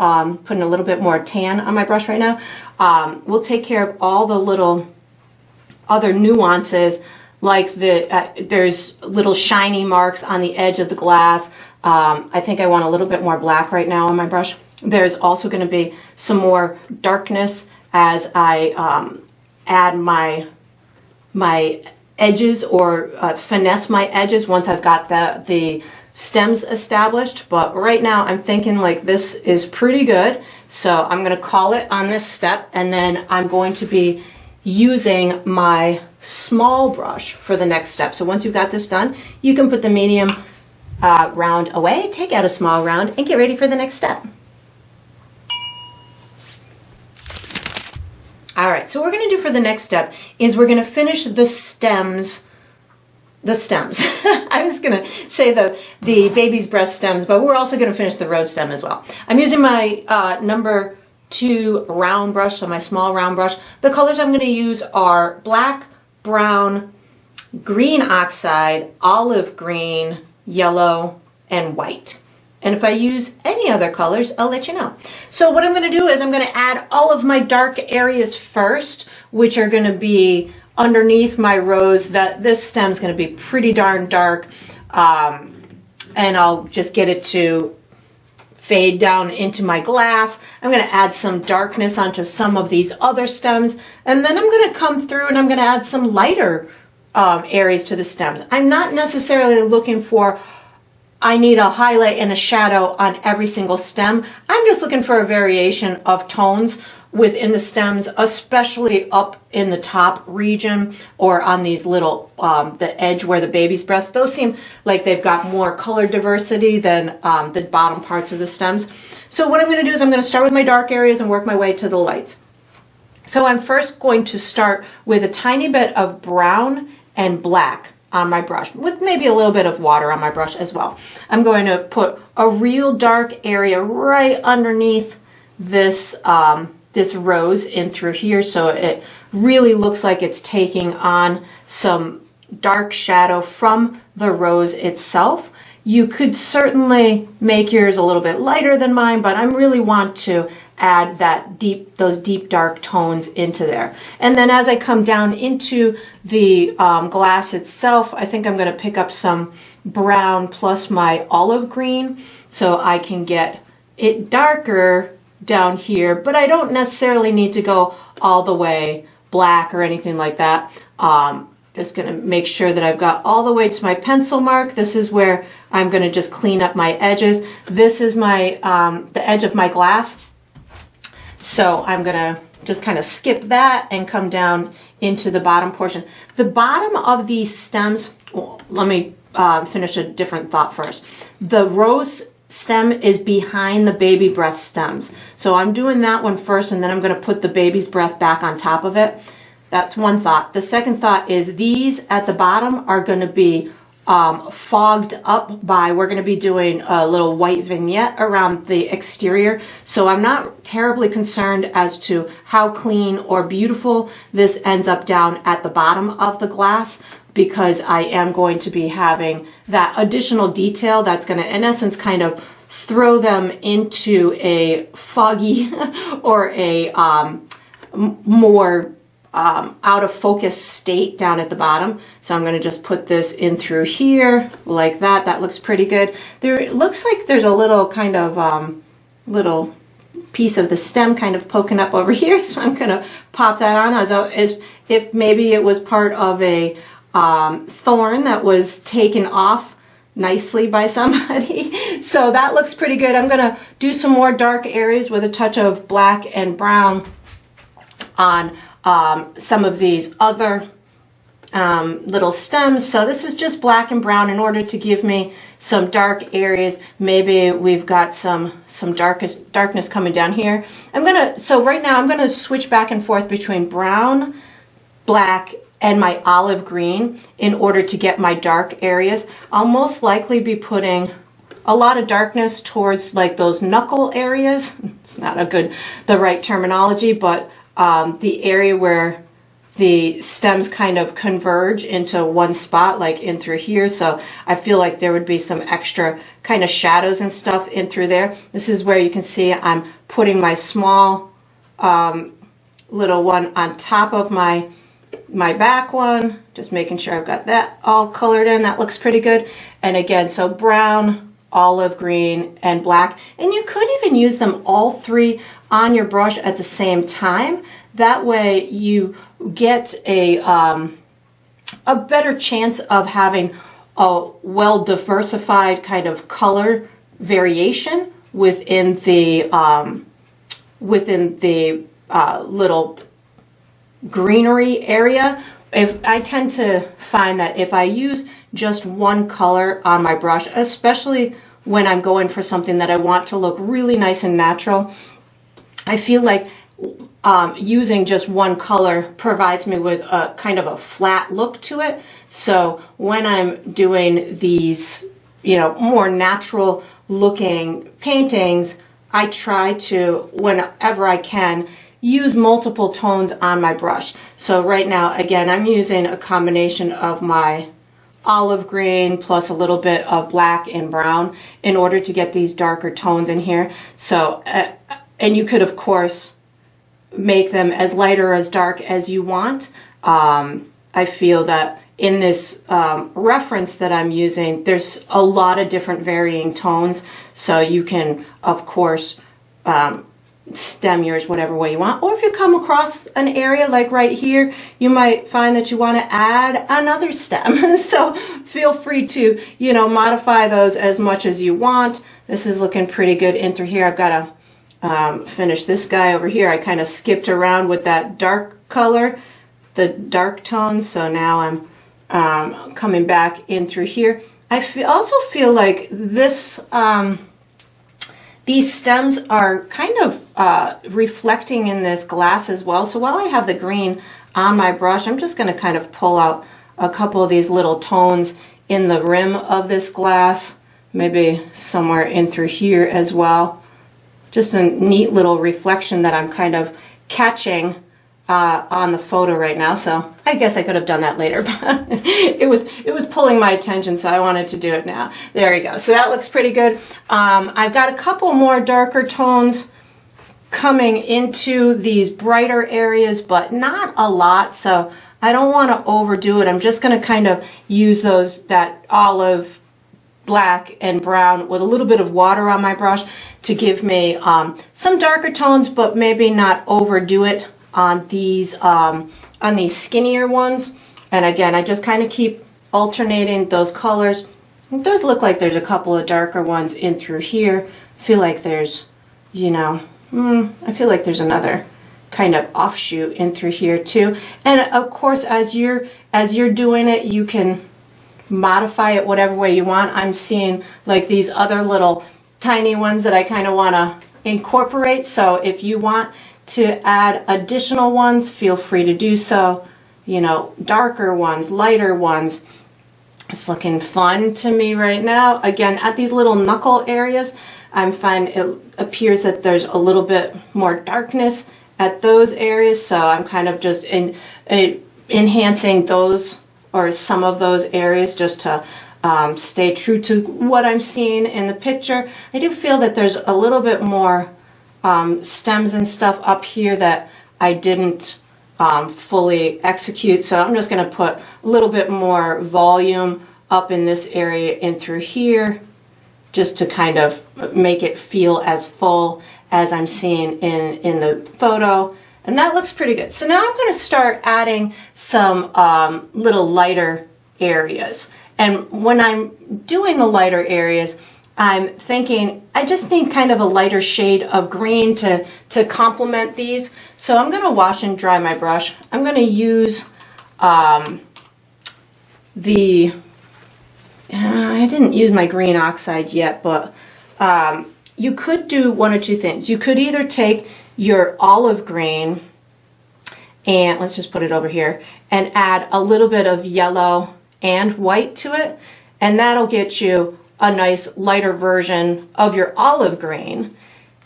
putting a little bit more tan on my brush right now. We'll take care of all the little other nuances, like there's little shiny marks on the edge of the glass. I think I want a little bit more black right now on my brush. There's also going to be some more darkness as I add my edges, or finesse my edges once I've got the stems established. But right now I'm thinking like this is pretty good. So I'm going to call it on this step, and then I'm going to be using my small brush for the next step. So once you've got this done, you can put the medium round away, take out a small round, and get ready for the next step. All right, so what we're going to do for the next step is we're going to finish the stems. I was going to say the baby's breath stems, but we're also going to finish the rose stem as well. I'm using my number 2 round brush, so my small round brush. The colors I'm going to use are black, brown, green oxide, olive green, yellow, and white. And if I use any other colors, I'll let you know. So what I'm going to do is I'm going to add all of my dark areas first, which are going to be underneath my rose. This stem's going to be pretty darn dark. And I'll just get it to fade down into my glass. I'm going to add some darkness onto some of these other stems. And then I'm going to come through and I'm going to add some lighter areas to the stems. I'm not necessarily looking for, I need a highlight and a shadow on every single stem. I'm just looking for a variation of tones within the stems, especially up in the top region or on these little, the edge where the baby's breath. Those seem like they've got more color diversity than the bottom parts of the stems. So what I'm going to do is I'm going to start with my dark areas and work my way to the lights. So I'm first going to start with a tiny bit of brown and black on my brush, with maybe a little bit of water on my brush as well. I'm going to put a real dark area right underneath this this rose in through here, so it really looks like it's taking on some dark shadow from the rose itself. You could certainly make yours a little bit lighter than mine, but I really want to add those deep dark tones into there. And then as I come down into the glass itself, I think I'm going to pick up some brown plus my olive green so I can get it darker down here, but I don't necessarily need to go all the way black or anything like that. Just going to make sure that I've got all the way to my pencil mark. This is where I'm going to just clean up my edges. This is my the edge of my glass. So I'm going to just kind of skip that and come down into the bottom portion. The bottom of these stems, well, let me finish a different thought first. The rose stem is behind the baby breath stems. So I'm doing that one first, and then I'm going to put the baby's breath back on top of it. That's one thought. The second thought is these at the bottom are going to be fogged up by, we're going to be doing a little white vignette around the exterior. So I'm not terribly concerned as to how clean or beautiful this ends up down at the bottom of the glass, because I am going to be having that additional detail that's going to, in essence, kind of throw them into a foggy or a more out of focus state down at the bottom. So I'm going to just put this in through here like that. That looks pretty good. There, it looks like there's a little kind of little piece of the stem kind of poking up over here. So I'm going to pop that on as if maybe it was part of a thorn that was taken off nicely by somebody. So that looks pretty good. I'm going to do some more dark areas with a touch of black and brown on some of these other little stems. So this is just black and brown in order to give me some dark areas. Maybe we've got some darkness coming down here. So right now I'm going to switch back and forth between brown, black, and my olive green in order to get my dark areas. I'll most likely be putting a lot of darkness towards like those knuckle areas. It's not the right terminology, but the area where the stems kind of converge into one spot, like in through here. So I feel like there would be some extra kind of shadows and stuff in through there. This is where you can see I'm putting my small little one on top of my back one, just making sure I've got that all colored in. That looks pretty good. And again, so brown, olive green, and black. And you could even use them all three on your brush at the same time. That way you get a better chance of having a well diversified kind of color variation within the little greenery area. If I tend to find that if I use just one color on my brush, especially when I'm going for something that I want to look really nice and natural, I feel like using just one color provides me with a kind of a flat look to it. So when I'm doing these, you know, more natural looking paintings, I try to, whenever I can, use multiple tones on my brush. So right now, again, I'm using a combination of my olive green plus a little bit of black and brown in order to get these darker tones in here. So, and you could, of course, make them as light or as dark as you want. I feel that in this reference that I'm using, there's a lot of different varying tones. So you can, of course, stem yours whatever way you want. Or if you come across an area like right here, you might find that you want to add another stem. So feel free to, you know, modify those as much as you want. This is looking pretty good in through here. I've got to finish this guy over here. I kind of skipped around with that dark color, the dark tones. So now I'm coming back in through here. I also feel like this these stems are kind of reflecting in this glass as well. So while I have the green on my brush, I'm just going to kind of pull out a couple of these little tones in the rim of this glass, maybe somewhere in through here as well. Just a neat little reflection that I'm kind of catching on the photo right now. So I guess I could have done that later, but it was pulling my attention, so I wanted to do it now. There we go. So that looks pretty good. I've got a couple more darker tones coming into these brighter areas, but not a lot, so I don't want to overdo it. I'm just going to kind of use that olive, black, and brown with a little bit of water on my brush to give me some darker tones, but maybe not overdo it on these skinnier ones. And again, I just kind of keep alternating those colors. It does look like there's a couple of darker ones in through here. I feel like there's, you know, I feel like there's another kind of offshoot in through here too. And of course, as you're doing it, you can modify it whatever way you want. I'm seeing like these other little tiny ones that I kind of want to incorporate. So if you want to add additional ones, feel free to do so. You know, darker ones, lighter ones. It's looking fun to me right now. Again, at these little knuckle areas, I'm finding it appears that there's a little bit more darkness at those areas. So I'm kind of just enhancing those or some of those areas just to stay true to what I'm seeing in the picture. I do feel that there's a little bit more stems and stuff up here that I didn't fully execute, so I'm just going to put a little bit more volume up in this area and through here just to kind of make it feel as full as I'm seeing in the photo, and that looks pretty good. So now I'm going to start adding some little lighter areas, and when I'm doing the lighter areas, I'm thinking I just need kind of a lighter shade of green to complement these. So I'm going to wash and dry my brush. I'm going to use I didn't use my green oxide yet, but you could do one or two things. You could either take your olive green and let's just put it over here and add a little bit of yellow and white to it, and that'll get you a nice lighter version of your olive green.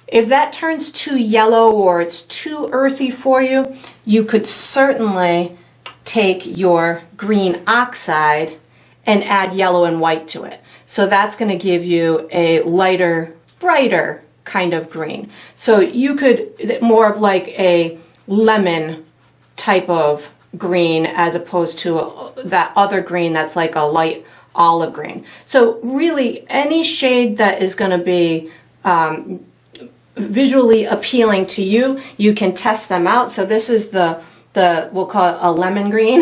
If that turns too yellow or it's too earthy for you, you could certainly take your green oxide and add yellow and white to it. So that's going to give you a lighter, brighter kind of green. So you could, more of like a lemon type of green as opposed to that other green that's like a light olive green. So really any shade that is going to be visually appealing to you, you can test them out. So this is the we'll call it a lemon green.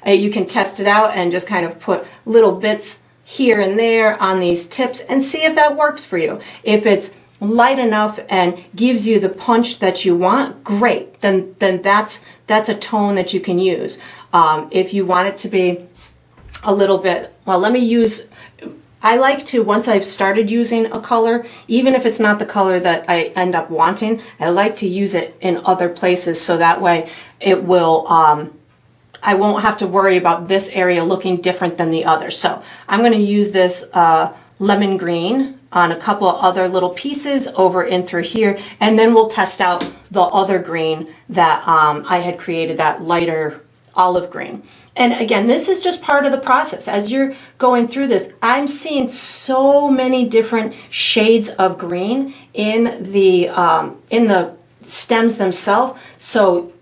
You can test it out and just kind of put little bits here and there on these tips and see if that works for you. If it's light enough and gives you the punch that you want, great. Then that's a tone that you can use. If you want it to be a little bit, well, I like to, once I've started using a color, even if it's not the color that I end up wanting, I like to use it in other places so that way it will, I won't have to worry about this area looking different than the other. So I'm going to use this lemon green on a couple of other little pieces over in through here, and then we'll test out the other green that I had created, that lighter olive green. And again, this is just part of the process. As you're going through this, I'm seeing so many different shades of green in the stems themselves. So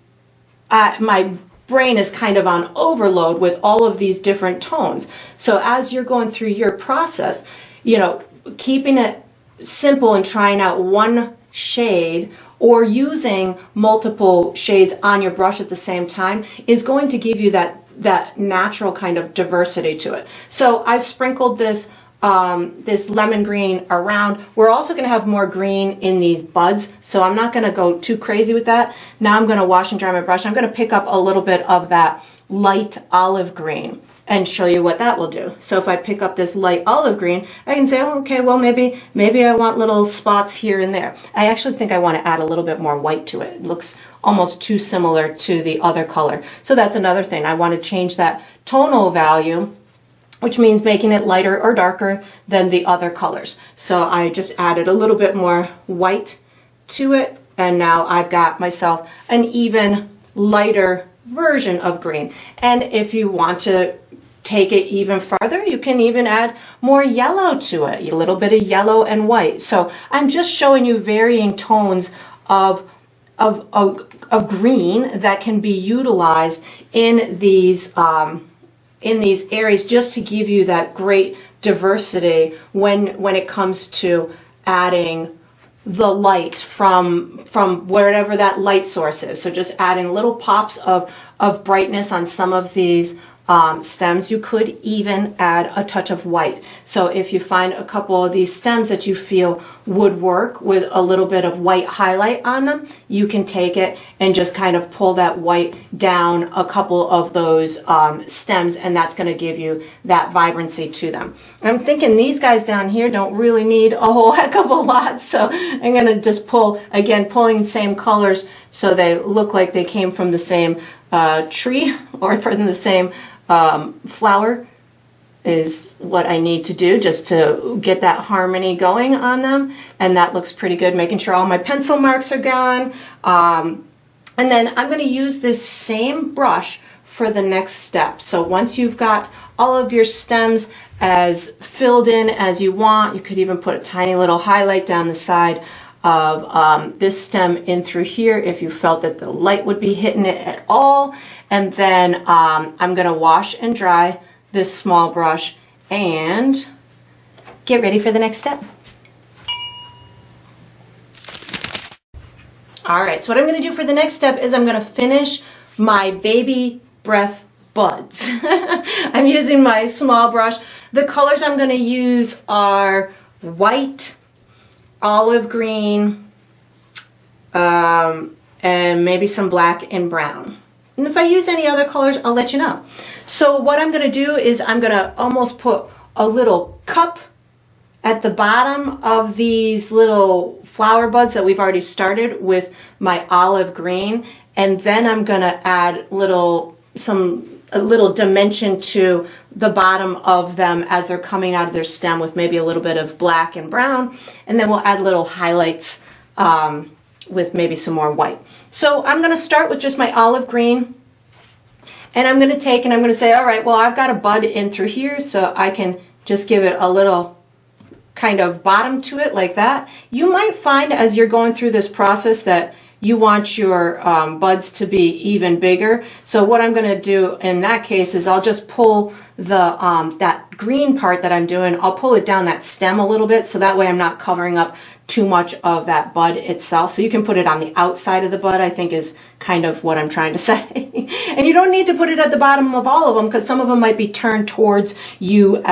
my brain is kind of on overload with all of these different tones. So as you're going through your process, you know, keeping it simple and trying out one shade or using multiple shades on your brush at the same time is going to give you that natural kind of diversity to it. So I've sprinkled this this lemon green around. We're also going to have more green in these buds, so I'm not going to go too crazy with that. Now I'm going to wash and dry my brush. I'm going to pick up a little bit of that light olive green and show you what that will do. So if I pick up this light olive green, I can say, oh, okay, well, maybe I want little spots here and there. I actually think I want to add a little bit more white to it. It looks almost too similar to the other color. So that's another thing. I want to change that tonal value, which means making it lighter or darker than the other colors. So I just added a little bit more white to it, and now I've got myself an even lighter version of green. And if you want to take it even farther, you can even add more yellow to it, a little bit of yellow and white. So I'm just showing you varying tones of green that can be utilized in these areas, just to give you that great diversity when it comes to adding the light from wherever that light source is. So just adding little pops of brightness on some of these stems. You could even add a touch of white. So if you find a couple of these stems that you feel would work with a little bit of white highlight on them, you can take it and just kind of pull that white down a couple of those stems, and that's going to give you that vibrancy to them. I'm thinking these guys down here don't really need a whole heck of a lot, so I'm going to just pull, again, pulling the same colors so they look like they came from the same tree or from the same flower is what I need to do just to get that harmony going on them. And that looks pretty good, making sure all my pencil marks are gone. And then I'm going to use this same brush for the next step. So once you've got all of your stems as filled in as you want, you could even put a tiny little highlight down the side of this stem in through here if you felt that the light would be hitting it at all. And then I'm going to wash and dry this small brush and get ready for the next step. All right, so what I'm going to do for the next step is I'm going to finish my baby breath buds. I'm using my small brush. The colors I'm going to use are white, olive green, and maybe some black and brown. And if I use any other colors, I'll let you know. So what I'm going to do is I'm going to almost put a little cup at the bottom of these little flower buds that we've already started with my olive green, and then I'm going to add a little dimension to the bottom of them as they're coming out of their stem with maybe a little bit of black and brown, and then we'll add little highlights with maybe some more white. So I'm going to start with just my olive green, and I'm going to take and I'm going to say, all right, well, I've got a bud in through here, so I can just give it a little kind of bottom to it like that. You might find as you're going through this process that you want your buds to be even bigger. So what I'm going to do in that case is I'll just pull the that green part that I'm doing, I'll pull it down that stem a little bit, so that way I'm not covering up too much of that bud itself. So you can put it on the outside of the bud, I think is kind of what I'm trying to say. And you don't need to put it at the bottom of all of them, because some of them might be turned towards you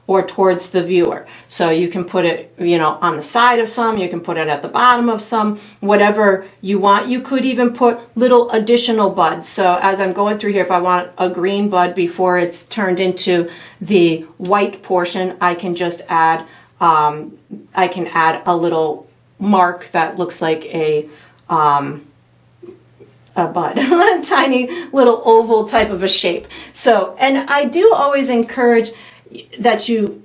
or towards the viewer. So you can put it, you know, on the side of some, you can put it at the bottom of some, whatever you want. You could even put little additional buds. So as I'm going through here, if I want a green bud before it's turned into the white portion, I can just add a little mark that looks like a bud, a tiny little oval type of a shape. So, and I do always encourage that you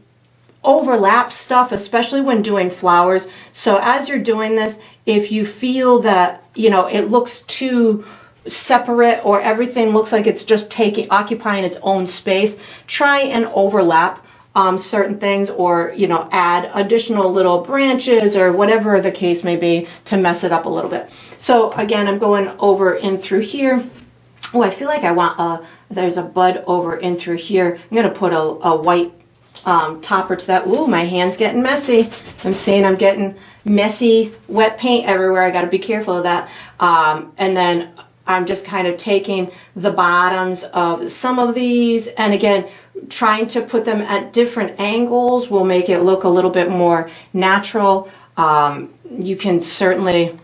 overlap stuff, especially when doing flowers. So as you're doing this, if you feel that, you know, it looks too separate or everything looks like it's just occupying its own space, try and overlap certain things, or, you know, add additional little branches or whatever the case may be to mess it up a little bit. So again, I'm going over in through here. Oh, I feel like I want there's a bud over in through here. I'm going to put a white topper to that. Ooh, my hand's getting messy. I'm seeing I'm getting messy wet paint everywhere. I got to be careful of that. And then I'm just kind of taking the bottoms of some of these, and again, trying to put them at different angles will make it look a little bit more natural. You can certainly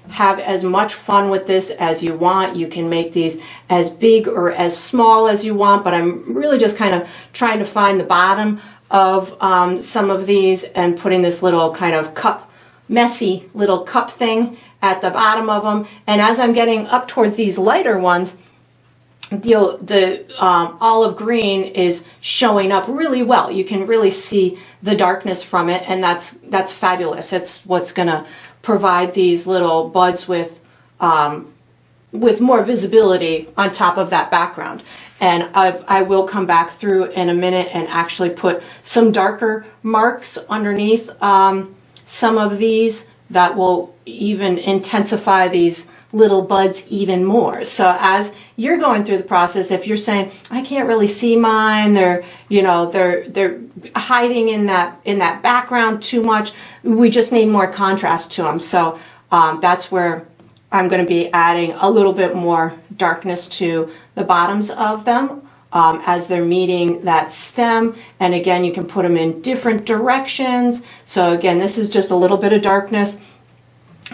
have as much fun with this as you want. You can make these as big or as small as you want, but I'm really just kind of trying to find the bottom of some of these and putting this little kind of cup, messy little cup thing at the bottom of them. And as I'm getting up towards these lighter ones, the olive green is showing up really well. You can really see the darkness from it, and that's fabulous. It's what's going to provide these little buds with more visibility on top of that background. And I will come back through in a minute and actually put some darker marks underneath some of these that will even intensify these little buds even more. So as you're going through the process, if you're saying, I can't really see mine, they're hiding in that background too much, we just need more contrast to them. So that's where I'm going to be adding a little bit more darkness to the bottoms of them as they're meeting that stem. And again, you can put them in different directions. So again, this is just a little bit of darkness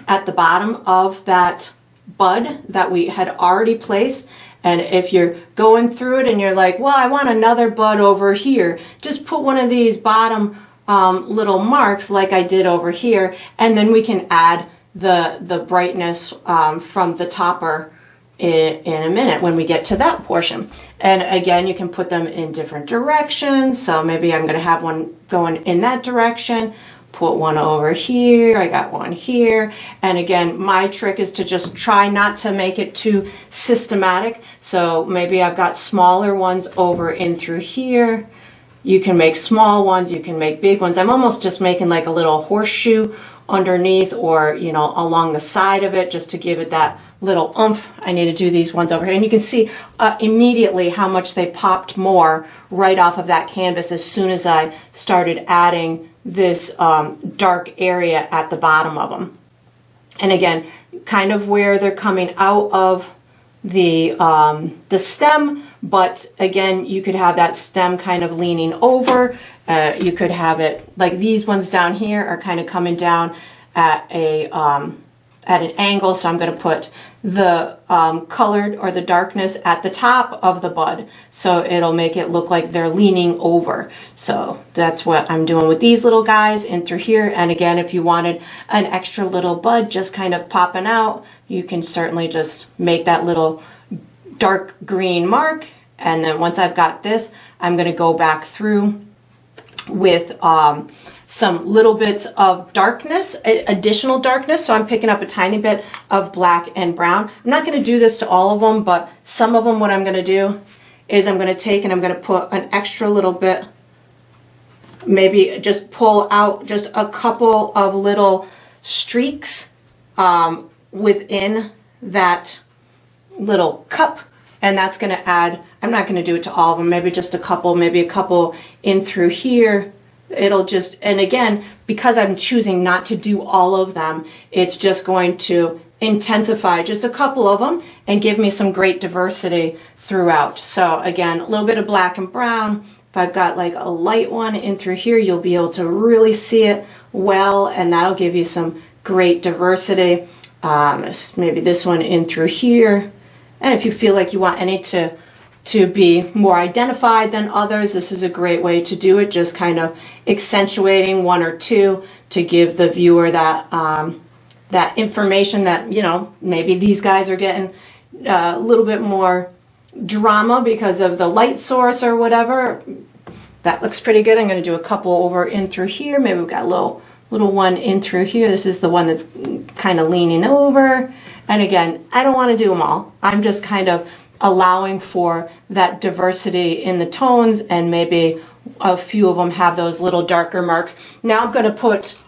at the bottom of that bud that we had already placed. And if you're going through it and you're like, well, I want another bud over here, just put one of these bottom little marks like I did over here, and then we can add the brightness from the topper in a minute when we get to that portion. And again, you can put them in different directions. So maybe I'm going to have one going in that direction, put one over here, I got one here. And again, my trick is to just try not to make it too systematic. So maybe I've got smaller ones over in through here. You can make small ones, you can make big ones. I'm almost just making like a little horseshoe underneath, or, you know, along the side of it, just to give it that little oomph. I need to do these ones over here. And you can see immediately how much they popped more right off of that canvas as soon as I started adding this dark area at the bottom of them. And again, kind of where they're coming out of the stem, but again, you could have that stem kind of leaning over. You could have it like these ones down here are kind of coming down at at an angle, so I'm going to put the colored or the darkness at the top of the bud, so it'll make it look like they're leaning over. So that's what I'm doing with these little guys in through here. And again, if you wanted an extra little bud just kind of popping out, you can certainly just make that little dark green mark. And then once I've got this, I'm going to go back through with some little bits of darkness, additional darkness. So I'm picking up a tiny bit of black and brown. I'm not going to do this to all of them, but some of them, what I'm going to do is I'm going to take and I'm going to put an extra little bit, maybe just pull out just a couple of little streaks within that little cup. And that's going to add, I'm not going to do it to all of them, maybe just a couple, maybe a couple in through here. It'll just, and again, because I'm choosing not to do all of them, it's just going to intensify just a couple of them and give me some great diversity throughout. So again, a little bit of black and brown. If I've got like a light one in through here, you'll be able to really see it well, and that'll give you some great diversity. Maybe this one in through here. And if you feel like you want any to be more identified than others, this is a great way to do it, just kind of accentuating one or two to give the viewer that that information that, you know, maybe these guys are getting a little bit more drama because of the light source or whatever. That looks pretty good. I'm going to do a couple over in through here. Maybe we've got a little one in through here. This is the one that's kind of leaning over. And again, I don't want to do them all. I'm just kind of allowing for that diversity in the tones, and maybe a few of them have those little darker marks. Now I'm going to put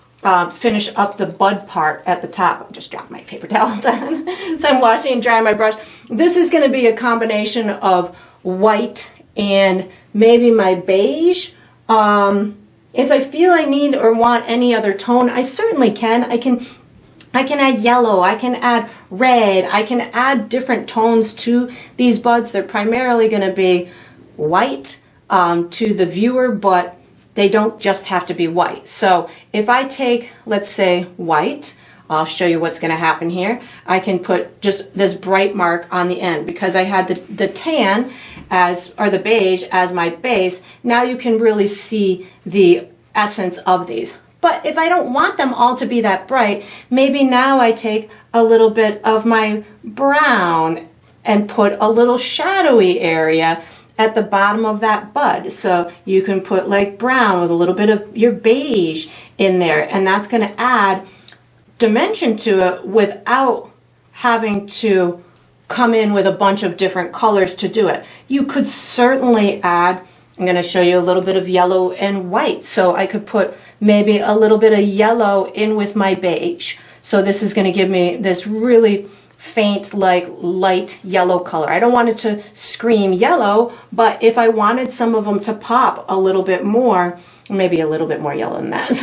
finish up the bud part at the top. I just dropped my paper towel then. So I'm washing and drying my brush. This is going to be a combination of white and maybe my beige. If I feel I need or want any other tone, I certainly can. I can add yellow, I can add red, I can add different tones to these buds. They're primarily going to be white to the viewer, but they don't just have to be white. So if I take, let's say, white, I'll show you what's going to happen here. I can put just this bright mark on the end because I had the tan as, or the beige as my base. Now you can really see the essence of these. But if I don't want them all to be that bright, maybe now I take a little bit of my brown and put a little shadowy area at the bottom of that bud. So you can put like brown with a little bit of your beige in there, and that's going to add dimension to it without having to come in with a bunch of different colors to do it. You could certainly add, I'm going to show you a little bit of yellow and white. So I could put maybe a little bit of yellow in with my beige. So this is going to give me this really faint, like light yellow color. I don't want it to scream yellow, but if I wanted some of them to pop a little bit more, maybe a little bit more yellow than that,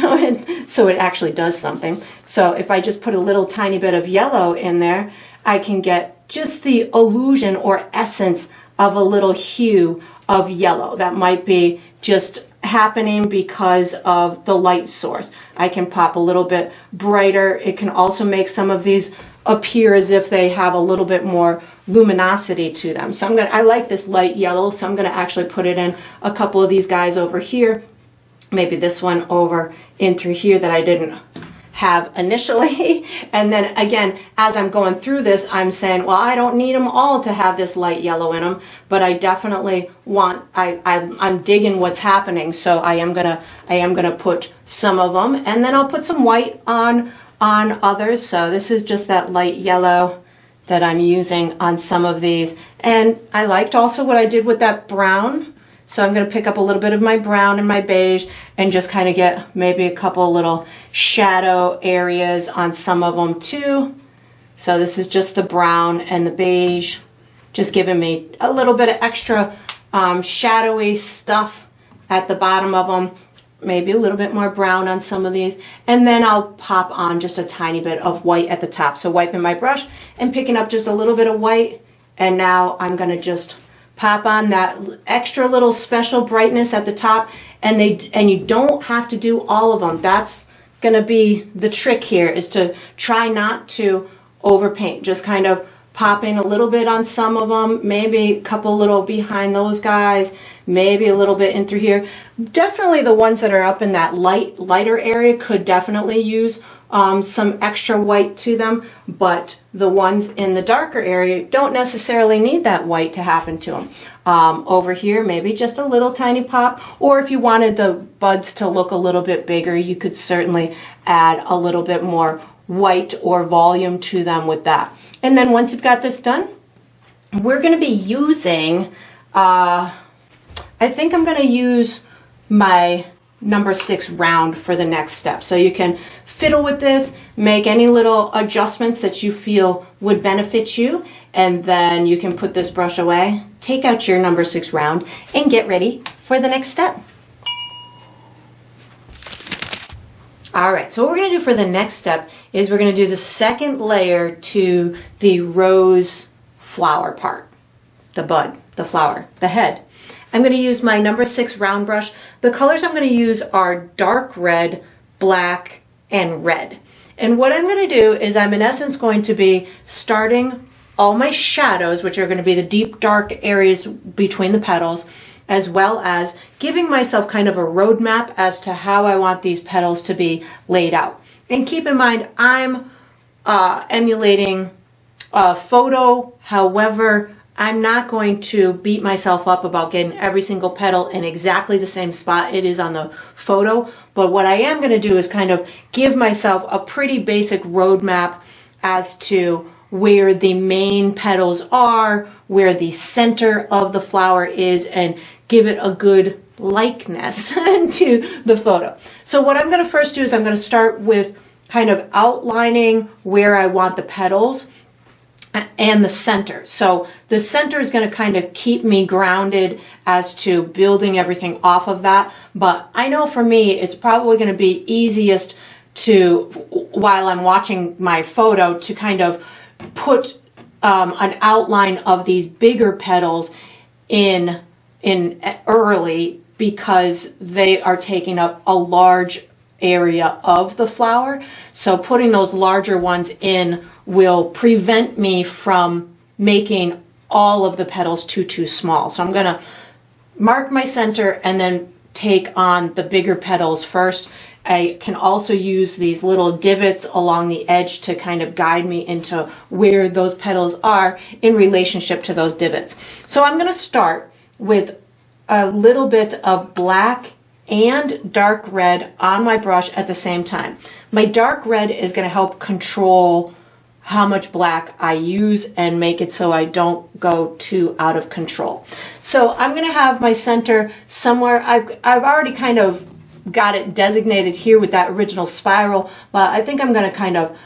so it actually does something. So if I just put a little tiny bit of yellow in there, I can get just the illusion or essence of a little hue of yellow that might be just happening because of the light source. I can pop a little bit brighter. It can also make some of these appear as if they have a little bit more luminosity to them. So I like this light yellow, so I'm going to actually put it in a couple of these guys over here. Maybe this one over in through here that I didn't have initially. And then again, as I'm going through this, I'm saying, well, I don't need them all to have this light yellow in them, but I definitely want, I'm digging what's happening. So I am gonna put some of them, and then I'll put some white on others. So this is just that light yellow that I'm using on some of these. And I liked also what I did with that brown. So I'm going to pick up a little bit of my brown and my beige and just kind of get maybe a couple little shadow areas on some of them too. So this is just the brown and the beige, just giving me a little bit of extra shadowy stuff at the bottom of them. Maybe a little bit more brown on some of these. And then I'll pop on just a tiny bit of white at the top. So wiping my brush and picking up just a little bit of white. And now I'm going to just pop on that extra little special brightness at the top, and you don't have to do all of them. That's going to be the trick here, is to try not to overpaint. Just kind of popping a little bit on some of them, maybe a couple little behind those guys, maybe a little bit in through here. Definitely the ones that are up in that lighter area could definitely use some extra white to them, but the ones in the darker area don't necessarily need that white to happen to them. Over here, maybe just a little tiny pop, or if you wanted the buds to look a little bit bigger, you could certainly add a little bit more white or volume to them with that. And then once you've got this done, we're going to be using, I think I'm going to use my number 6 round for the next step. So you can fiddle with this, make any little adjustments that you feel would benefit you, and then you can put this brush away, take out your number 6 round, and get ready for the next step. All right, so what we're going to do for the next step is we're going to do the second layer to the rose flower part, the bud, the flower, the head. I'm going to use my number 6 round brush. The colors I'm going to use are dark red, black, and red. And what I'm going to do is I'm in essence going to be starting all my shadows, which are going to be the deep dark areas between the petals, as well as giving myself kind of a roadmap as to how I want these petals to be laid out. And keep in mind, I'm emulating a photo, however, I'm not going to beat myself up about getting every single petal in exactly the same spot it is on the photo. But what I am going to do is kind of give myself a pretty basic roadmap as to where the main petals are, where the center of the flower is, and give it a good likeness to the photo. So what I'm going to first do is I'm going to start with kind of outlining where I want the petals and the center. So the center is going to kind of keep me grounded as to building everything off of that. But I know for me, it's probably going to be easiest to, while I'm watching my photo, to kind of put an outline of these bigger petals in early, because they are taking up a large area of the flower. So putting those larger ones in will prevent me from making all of the petals too small. So I'm going to mark my center and then take on the bigger petals first. I can also use these little divots along the edge to kind of guide me into where those petals are in relationship to those divots. So I'm going to start with a little bit of black and dark red on my brush at the same time. My dark red is going to help control how much black I use and make it so I don't go too out of control. So I'm going to have my center somewhere. I've already kind of got it designated here with that original spiral, but I think I'm going to kind of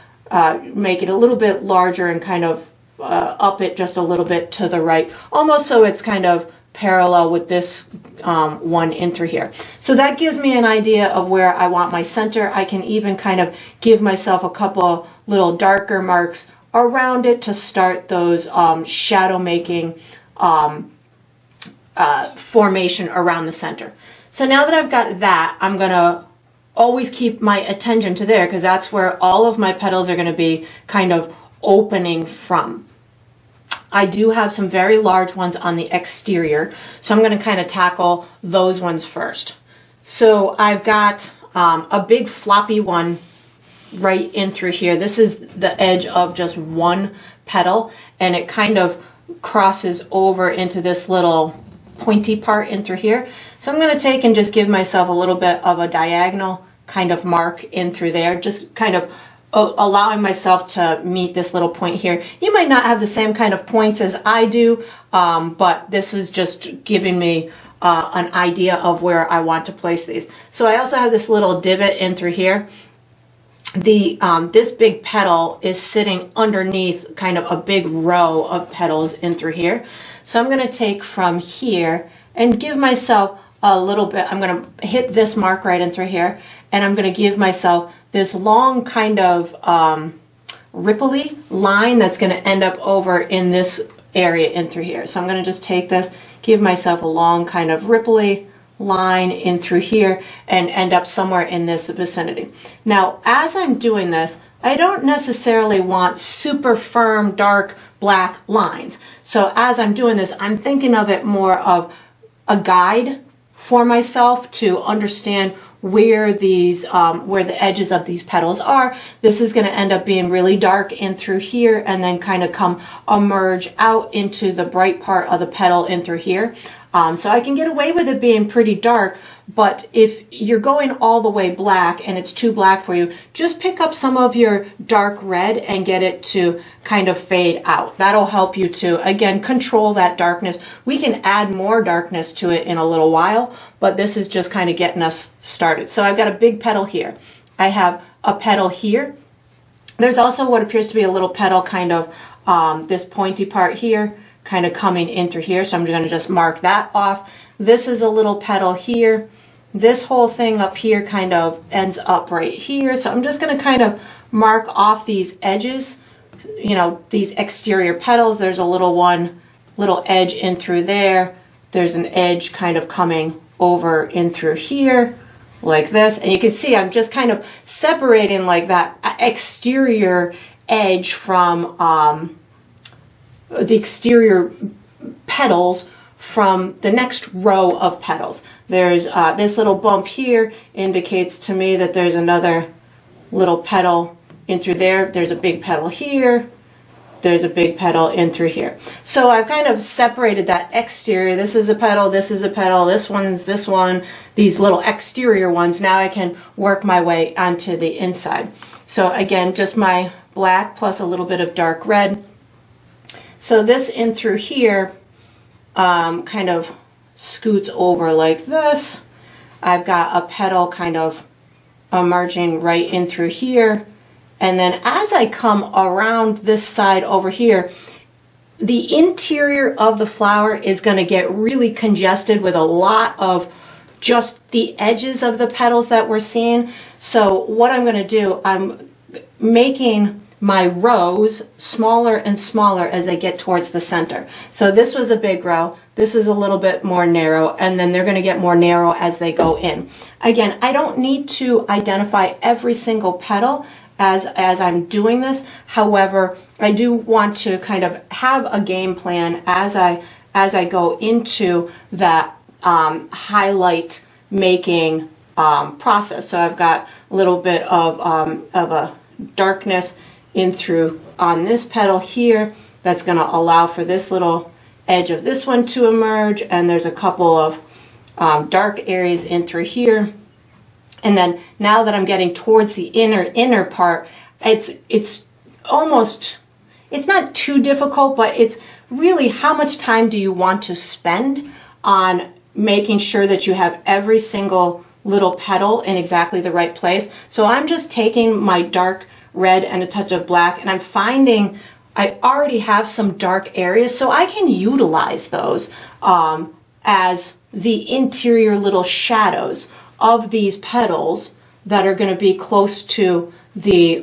make it a little bit larger and kind of up it just a little bit to the right, almost so it's kind of parallel with this one in through here. So that gives me an idea of where I want my center. I can even kind of give myself a couple little darker marks around it to start those shadow making formation around the center. So now that I've got that, I'm going to always keep my attention to there, because that's where all of my petals are going to be kind of opening from. I do have some very large ones on the exterior, so I'm going to kind of tackle those ones first. So I've got a big floppy one right in through here. This is the edge of just one petal, and it kind of crosses over into this little pointy part in through here. So I'm going to take and just give myself a little bit of a diagonal kind of mark in through there, just kind of allowing myself to meet this little point here. You might not have the same kind of points as I do, but this is just giving me an idea of where I want to place these. So I also have this little divot in through here. This big petal is sitting underneath kind of a big row of petals in through here. So I'm going to take from here and give myself a little bit. I'm going to hit this mark right in through here, and I'm going to give myself this long kind of ripply line that's going to end up over in this area in through here. So I'm going to just take this, give myself a long kind of ripply line in through here and end up somewhere in this vicinity. Now, as I'm doing this, I don't necessarily want super firm, dark, black lines. So as I'm doing this, I'm thinking of it more of a guide for myself to understand where these, where the edges of these petals are. This is going to end up being really dark in through here and then kind of emerge out into the bright part of the petal in through here. So I can get away with it being pretty dark, but if you're going all the way black and it's too black for you, just pick up some of your dark red and get it to kind of fade out. That'll help you to, again, control that darkness. We can add more darkness to it in a little while, but this is just kind of getting us started. So I've got a big petal here. I have a petal here. There's also what appears to be a little petal, kind of this pointy part here, kind of coming in through here. So I'm going to just mark that off. This is a little petal here. This whole thing up here kind of ends up right here. So I'm just going to kind of mark off these edges, you know, these exterior petals. There's a little edge in through there. There's an edge kind of coming over in through here like this. And you can see I'm just kind of separating like that exterior edge from the exterior petals from the next row of petals. There's this little bump here indicates to me that there's another little petal in through there. There's a big petal here. There's a big petal in through here. So I've kind of separated that exterior. This is a petal, this is a petal, this one's this one, these little exterior ones. Now I can work my way onto the inside. So again, just my black plus a little bit of dark red. So this in through here kind of scoots over like this. I've got a petal kind of emerging right in through here. And then as I come around this side over here, the interior of the flower is going to get really congested with a lot of just the edges of the petals that we're seeing. So what I'm going to do, I'm making my rows smaller and smaller as they get towards the center. So this was a big row, this is a little bit more narrow, and then they're going to get more narrow as they go in. Again, I don't need to identify every single petal as I'm doing this. However, I do want to kind of have a game plan as I go into that highlight making process. So I've got a little bit of a darkness in through on this petal here that's going to allow for this little edge of this one to emerge, and there's a couple of dark areas in through here. And then now that I'm getting towards the inner part, it's almost, it's not too difficult, but it's really how much time do you want to spend on making sure that you have every single little petal in exactly the right place. So I'm just taking my dark red and a touch of black, and I'm finding I already have some dark areas, so I can utilize those as the interior little shadows of these petals that are going to be close to the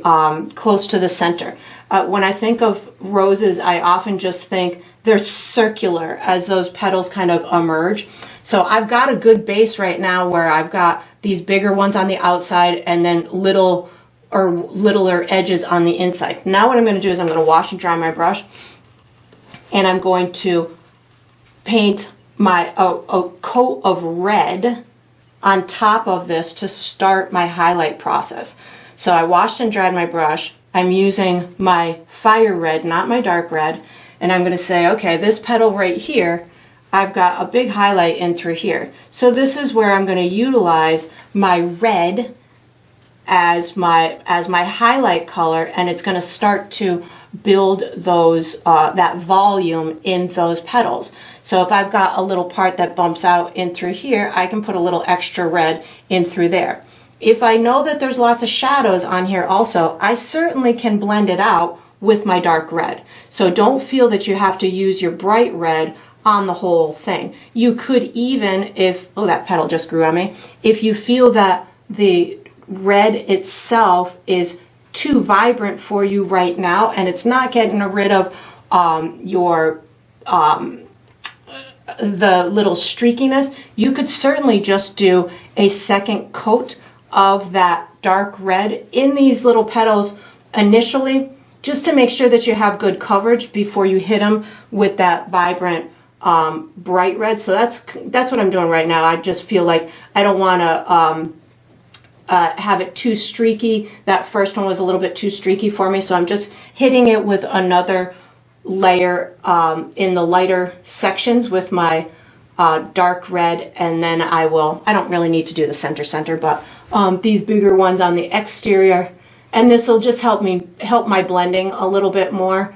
center. When I think of roses, I often just think they're circular as those petals kind of emerge. So I've got a good base right now where I've got these bigger ones on the outside and then littler edges on the inside. Now what I'm going to do is I'm going to wash and dry my brush, and I'm going to paint my a coat of red on top of this to start my highlight process. So I washed and dried my brush. I'm using my fire red, not my dark red, and I'm going to say, okay, this petal right here, I've got a big highlight in through here. So this is where I'm going to utilize my red as my highlight color, and it's going to start to build those that volume in those petals. So if I've got a little part that bumps out in through here, I can put a little extra red in through there. If I know that there's lots of shadows on here also, I certainly can blend it out with my dark red. So don't feel that you have to use your bright red on the whole thing. You could even, if, oh, that petal just grew on me, if you feel that the red itself is too vibrant for you right now and it's not getting rid of your the little streakiness, you could certainly just do a second coat of that dark red in these little petals initially, just to make sure that you have good coverage before you hit them with that vibrant bright red. So that's what I'm doing right now. I just feel like I don't want to have it too streaky. That first one was a little bit too streaky for me, so I'm just hitting it with another layer in the lighter sections with my dark red, and then I don't really need to do the center, but these bigger ones on the exterior, and this will just help my blending a little bit more,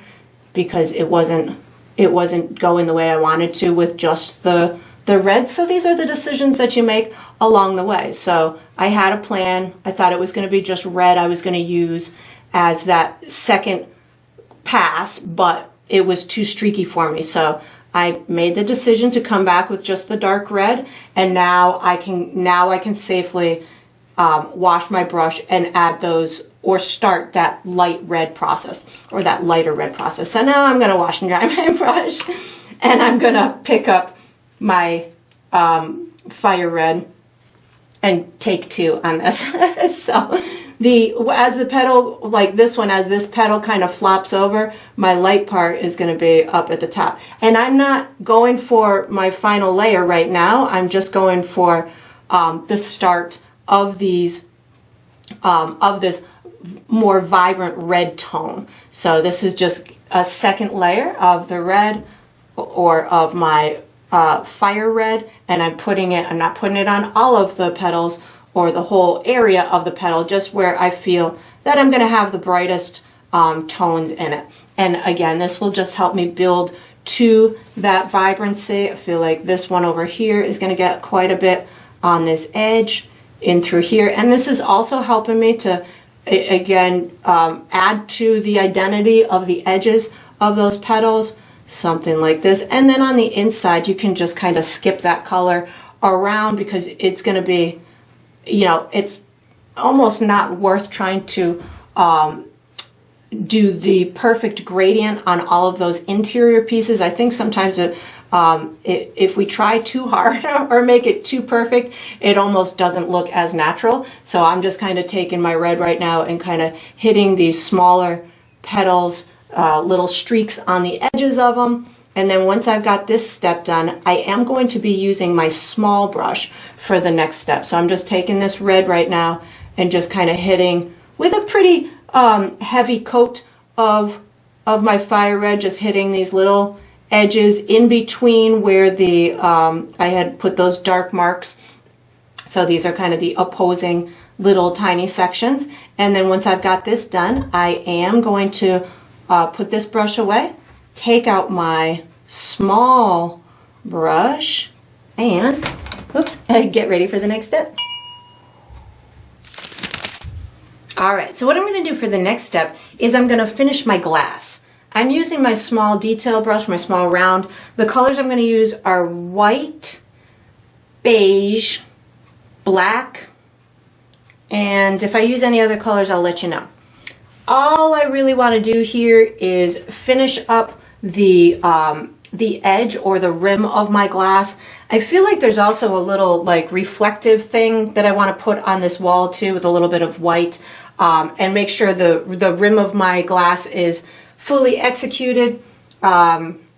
because it wasn't going the way I wanted to with just the red. So these are the decisions that you make along the way. So I had a plan. I thought it was going to be just red I was going to use as that second pass, but it was too streaky for me. So I made the decision to come back with just the dark red, and now I can safely wash my brush and add those, or start that light red process, or that lighter red process. So now I'm going to wash and dry my brush, and I'm going to pick up my fire red and take two on this. So as the petal, like this one, as this petal kind of flops over, my light part is going to be up at the top. And I'm not going for my final layer right now. I'm just going for the start of these of this more vibrant red tone. So this is just a second layer of the red, or of my fire red, and I'm not putting it on all of the petals or the whole area of the petal, just where I feel that I'm going to have the brightest tones in it. And again, this will just help me build to that vibrancy. I feel like this one over here is going to get quite a bit on this edge in through here, and this is also helping me to again add to the identity of the edges of those petals, something like this. And then on the inside, you can just kind of skip that color around, because it's going to be, it's almost not worth trying to do the perfect gradient on all of those interior pieces. I think sometimes if we try too hard or make it too perfect, it almost doesn't look as natural. So I'm just kind of taking my red right now and kind of hitting these smaller petals, little streaks on the edges of them. And then once I've got this step done, I am going to be using my small brush for the next step. So I'm just taking this red right now and just kind of hitting with a pretty heavy coat of my fire red, just hitting these little edges in between where the I had put those dark marks. So these are kind of the opposing little tiny sections. And then once I've got this done, I am going to put this brush away, take out my small brush, and get ready for the next step. All right, so what I'm going to do for the next step is I'm going to finish my glass. I'm using my small detail brush, my small round. The colors I'm going to use are white, beige, black, and if I use any other colors, I'll let you know. All I really want to do here is finish up the edge or the rim of my glass. I feel like there's also a little like reflective thing that I want to put on this wall too, with a little bit of white, and make sure the rim of my glass is fully executed.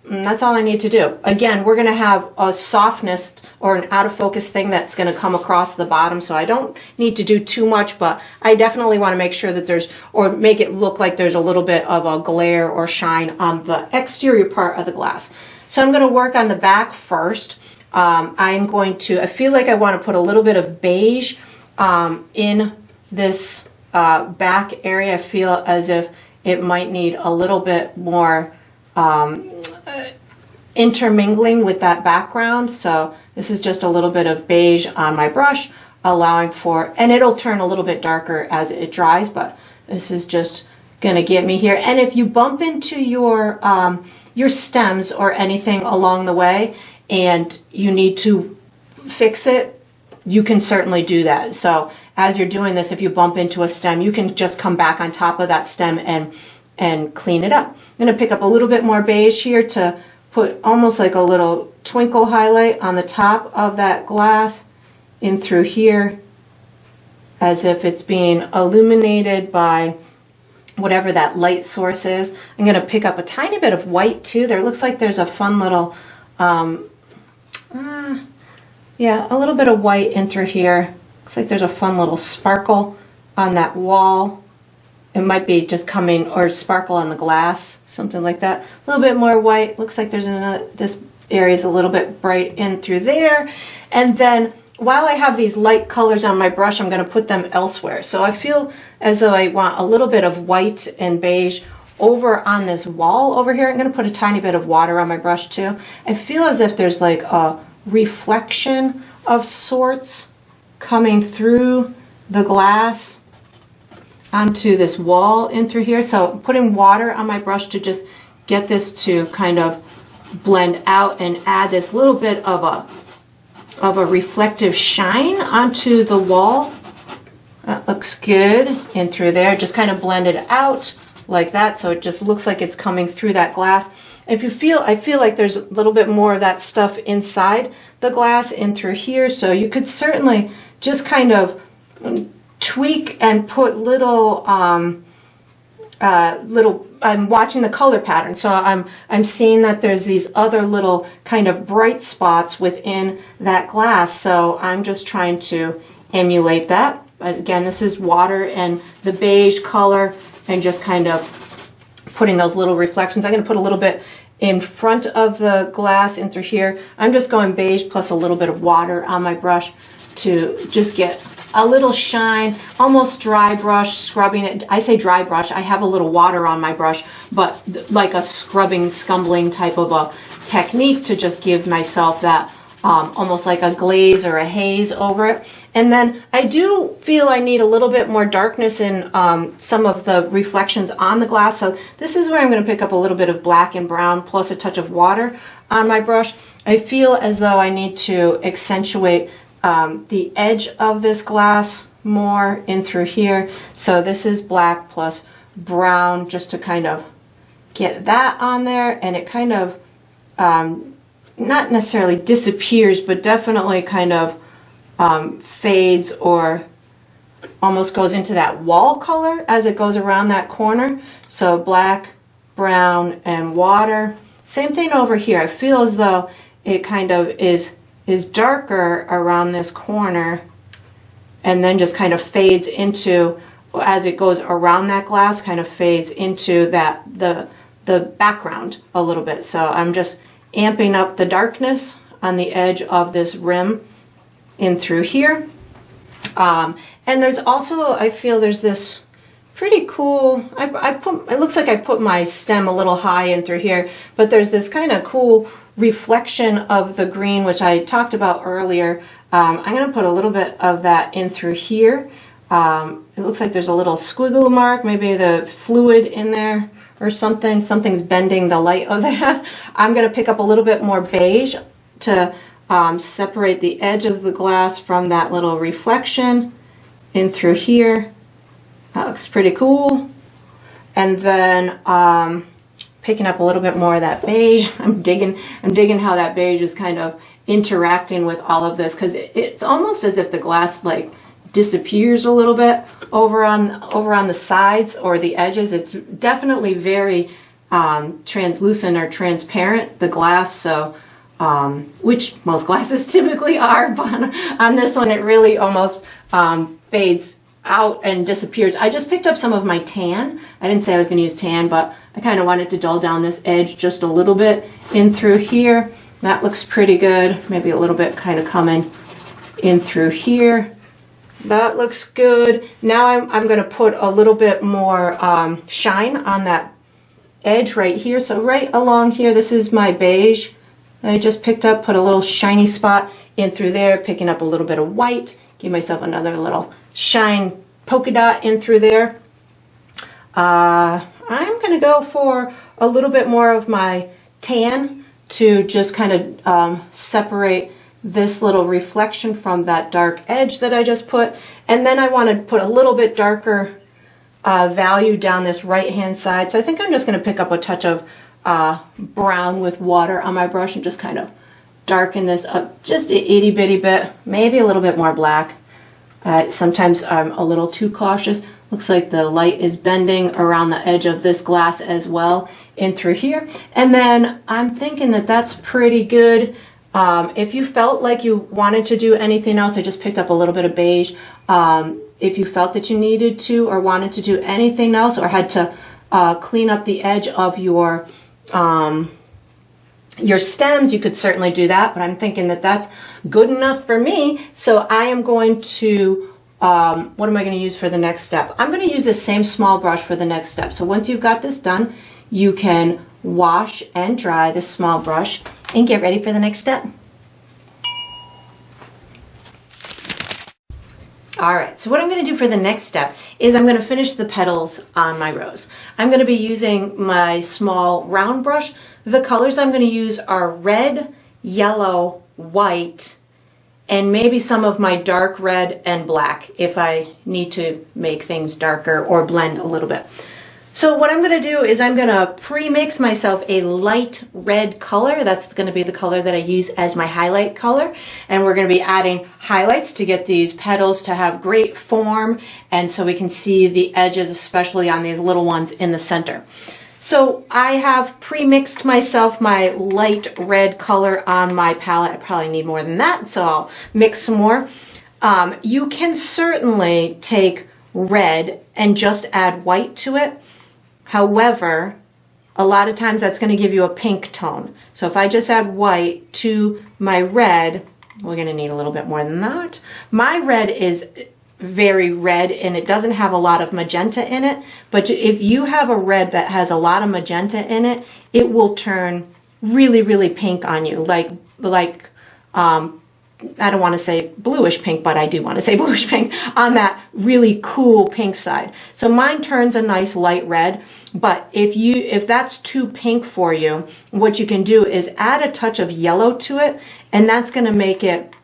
And that's all I need to do. Again, we're going to have a softness or an out of focus thing that's going to come across the bottom, so I don't need to do too much, but I definitely want to make sure that there's, or make it look like there's a little bit of a glare or shine on the exterior part of the glass. So I'm going to work on the back first. I feel like I want to put a little bit of beige in this back area. I feel as if it might need a little bit more intermingling with that background. So this is just a little bit of beige on my brush, allowing for, and it'll turn a little bit darker as it dries, but this is just gonna get me here. And if you bump into your stems or anything along the way and you need to fix it, you can certainly do that. So as you're doing this, if you bump into a stem, you can just come back on top of that stem and clean it up. I'm going to pick up a little bit more beige here to put almost like a little twinkle highlight on the top of that glass in through here, as if it's being illuminated by whatever that light source is. I'm going to pick up a tiny bit of white too. There looks like there's a fun little, yeah, a little bit of white in through here. Looks like there's a fun little sparkle on that wall. It might be just coming, or sparkle on the glass, something like that. A little bit more white. Looks like there's another, this area is a little bit bright in through there. And then while I have these light colors on my brush, I'm going to put them elsewhere. So I feel as though I want a little bit of white and beige over on this wall over here. I'm going to put a tiny bit of water on my brush too. I feel as if there's like a reflection of sorts coming through the glass onto this wall in through here. So I'm putting water on my brush to just get this to kind of blend out and add this little bit of a reflective shine onto the wall. That looks good in through there. Just kind of blend it out like that, so it just looks like it's coming through that glass. If you feel, I feel like there's a little bit more of that stuff inside the glass in through here, so you could certainly just kind of tweak and put little I'm watching the color pattern, so I'm seeing that there's these other little kind of bright spots within that glass, so I'm just trying to emulate that. Again, this is water and the beige color, and just kind of putting those little reflections. I'm going to put a little bit in front of the glass in through here. I'm just going beige plus a little bit of water on my brush to just get a little shine, almost dry brush, scrubbing it. I say dry brush, I have a little water on my brush, but like a scrubbing, scumbling type of a technique to just give myself that almost like a glaze or a haze over it. And then I do feel I need a little bit more darkness in some of the reflections on the glass. So this is where I'm going to pick up a little bit of black and brown plus a touch of water on my brush. I feel as though I need to accentuate the edge of this glass more in through here. So this is black plus brown just to kind of get that on there, and it kind of not necessarily disappears, but definitely kind of fades or almost goes into that wall color as it goes around that corner. So black, brown, and water. Same thing over here. I feel as though it kind of is darker around this corner and then just kind of fades into, as it goes around that glass, kind of fades into that the background a little bit. So I'm just amping up the darkness on the edge of this rim in through here. And there's also, I feel there's this pretty cool, it looks like I put my stem a little high in through here, but there's this kind of cool reflection of the green, which I talked about earlier. I'm going to put a little bit of that in through here. It looks like there's a little squiggle mark, maybe the fluid in there or something. Something's bending the light of that. I'm going to pick up a little bit more beige to separate the edge of the glass from that little reflection in through here. That looks pretty cool. And then picking up a little bit more of that beige. I'm digging how that beige is kind of interacting with all of this, because it's almost as if the glass like disappears a little bit over on the sides or the edges. It's definitely very translucent or transparent, the glass, so which most glasses typically are, but on this one it really almost fades out and disappears. I just picked up some of my tan. I didn't say I was going to use tan, but I kind of wanted to dull down this edge just a little bit in through here. That looks pretty good. Maybe a little bit kind of coming in through here. That looks good. Now I'm going to put a little bit more shine on that edge right here. So right along here, this is my beige that I just picked up, put a little shiny spot in through there, picking up a little bit of white, give myself another little shine polka dot in through there. I'm going to go for a little bit more of my tan to just kind of separate this little reflection from that dark edge that I just put. And then I want to put a little bit darker value down this right hand side. So I think I'm just going to pick up a touch of brown with water on my brush and just kind of darken this up just a itty bitty bit, maybe a little bit more black. Sometimes I'm a little too cautious. Looks like the light is bending around the edge of this glass as well in through here. And then I'm thinking that that's pretty good. If you felt like you wanted to do anything else, I just picked up a little bit of beige. If you felt that you needed to or wanted to do anything else or had to clean up the edge of your stems, you could certainly do that, but I'm thinking that that's good enough for me. So I am going to, what am I going to use for the next step? I'm going to use the same small brush for the next step. So once you've got this done, you can wash and dry this small brush and get ready for the next step. All right, so what I'm going to do for the next step is I'm going to finish the petals on my rose. I'm going to be using my small round brush. The colors I'm going to use are red, yellow, white, and maybe some of my dark red and black if I need to make things darker or blend a little bit. So what I'm going to do is I'm going to pre-mix myself a light red color. That's going to be the color that I use as my highlight color. And we're going to be adding highlights to get these petals to have great form and so we can see the edges, especially on these little ones in the center. So I have pre-mixed myself my light red color on my palette. I probably need more than that, so I'll mix some more. You can certainly take red and just add white to it. However, a lot of times that's going to give you a pink tone. So if I just add white to my red, we're going to need a little bit more than that. My red is very red and it doesn't have a lot of magenta in it, but if you have a red that has a lot of magenta in it, it will turn really, really pink on you, like I don't want to say bluish pink, but I do want to say bluish pink on that really cool pink side. So mine turns a nice light red, but if that's too pink for you, what you can do is add a touch of yellow to it, and that's going to make it,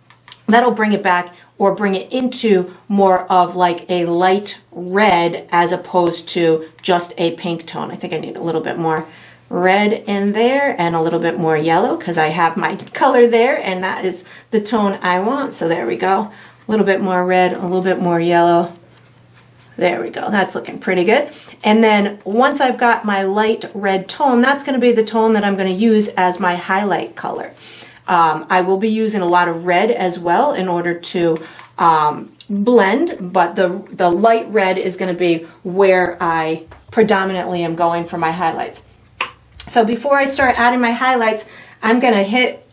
that'll bring it back or bring it into more of like a light red as opposed to just a pink tone. I think I need a little bit more red in there and a little bit more yellow because I have my color there and that is the tone I want. So there we go. A little bit more red, a little bit more yellow. There we go. That's looking pretty good. And then once I've got my light red tone, that's going to be the tone that I'm going to use as my highlight color. I will be using a lot of red as well in order to blend, but the light red is going to be where I predominantly am going for my highlights. So before I start adding my highlights, I'm going to hit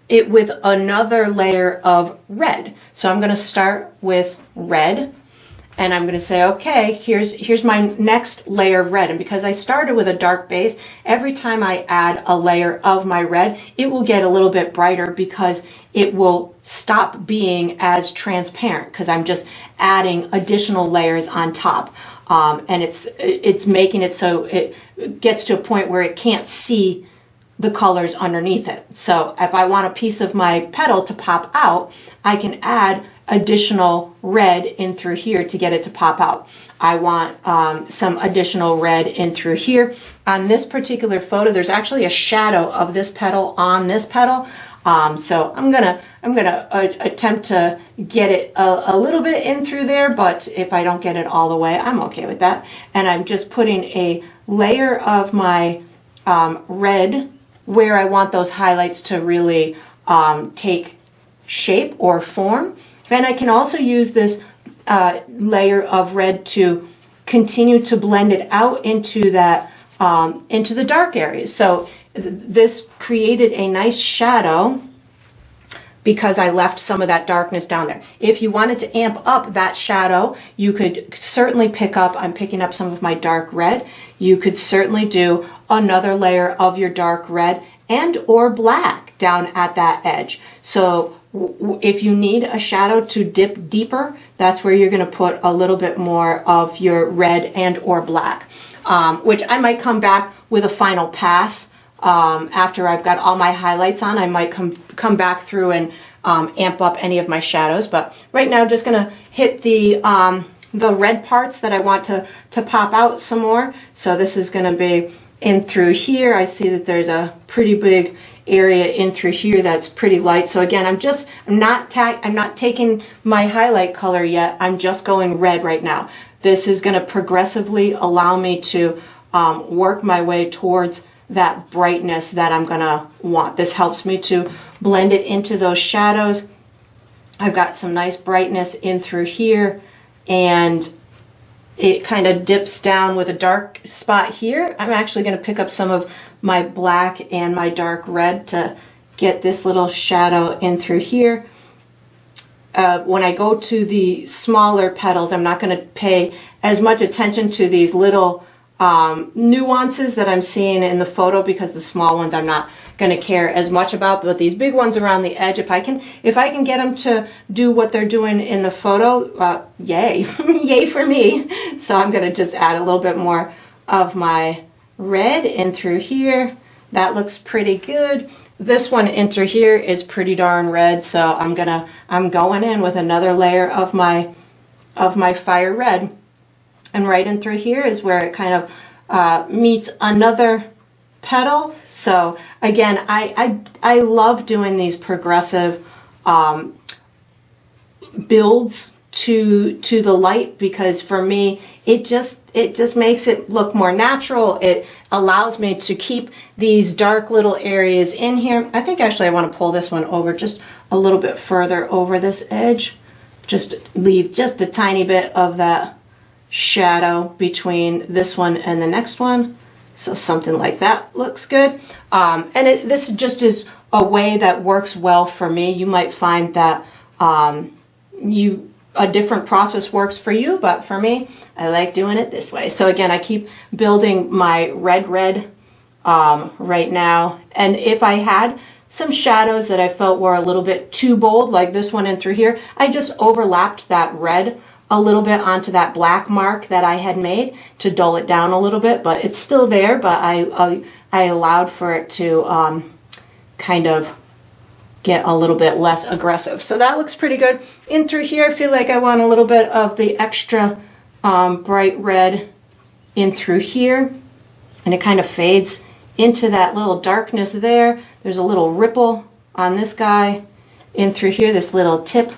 it with another layer of red. So I'm going to start with red and I'm going to say, okay, here's my next layer of red. And because I started with a dark base, every time I add a layer of my red, it will get a little bit brighter because it will stop being as transparent because I'm just adding additional layers on top. And it's making it so it gets to a point where it can't see the colors underneath it. So if I want a piece of my petal to pop out, I can add additional red in through here to get it to pop out. I want some additional red in through here. On this particular photo, there's actually a shadow of this petal on this petal. So I'm gonna attempt to get it a little bit in through there, but if I don't get it all the way, I'm okay with that. And I'm just putting a layer of my red where I want those highlights to really take shape or form. Then I can also use this layer of red to continue to blend it out into that into the dark areas. So this created a nice shadow because I left some of that darkness down there. If you wanted to amp up that shadow, you could certainly pick up, I'm picking up some of my dark red. You could certainly do another layer of your dark red and or black down at that edge. So if you need a shadow to dip deeper, that's where you're going to put a little bit more of your red and or black, which I might come back with a final pass. After I've got all my highlights on, I might come back through and amp up any of my shadows. But right now, just going to hit the red parts that I want to pop out some more. So this is going to be in through here. I see that there's a pretty big area in through here that's pretty light. So again, I'm not taking my highlight color yet. I'm just going red right now. This is going to progressively allow me to work my way towards that brightness that I'm going to want. This helps me to blend it into those shadows. I've got some nice brightness in through here, and it kind of dips down with a dark spot here. I'm actually going to pick up some of my black and my dark red to get this little shadow in through here. When I go to the smaller petals, I'm not going to pay as much attention to these little nuances that I'm seeing in the photo, because the small ones I'm not going to care as much about. But these big ones around the edge, if I can get them to do what they're doing in the photo, yay, yay for me. So I'm going to just add a little bit more of my red in through here. That looks pretty good. This one in through here is pretty darn red, so I'm going in with another layer of my fire red. And right in through here is where it kind of meets another petal. So again, I love doing these progressive builds to the light, because for me it just makes it look more natural. It allows me to keep these dark little areas in here. I think actually I want to pull this one over just a little bit further over this edge, just leave just a tiny bit of that shadow between this one and the next one. So something like that looks good. And this just is a way that works well for me. You might find that a different process works for you, but for me, I like doing it this way. So again, I keep building my red right now. And if I had some shadows that I felt were a little bit too bold, like this one in through here, I just overlapped that red a little bit onto that black mark that I had made to dull it down a little bit, but it's still there, but I allowed for it to kind of get a little bit less aggressive. So that looks pretty good. In through here, I feel like I want a little bit of the extra bright red in through here, and it kind of fades into that little darkness there. There's a little ripple on this guy in through here, this little tip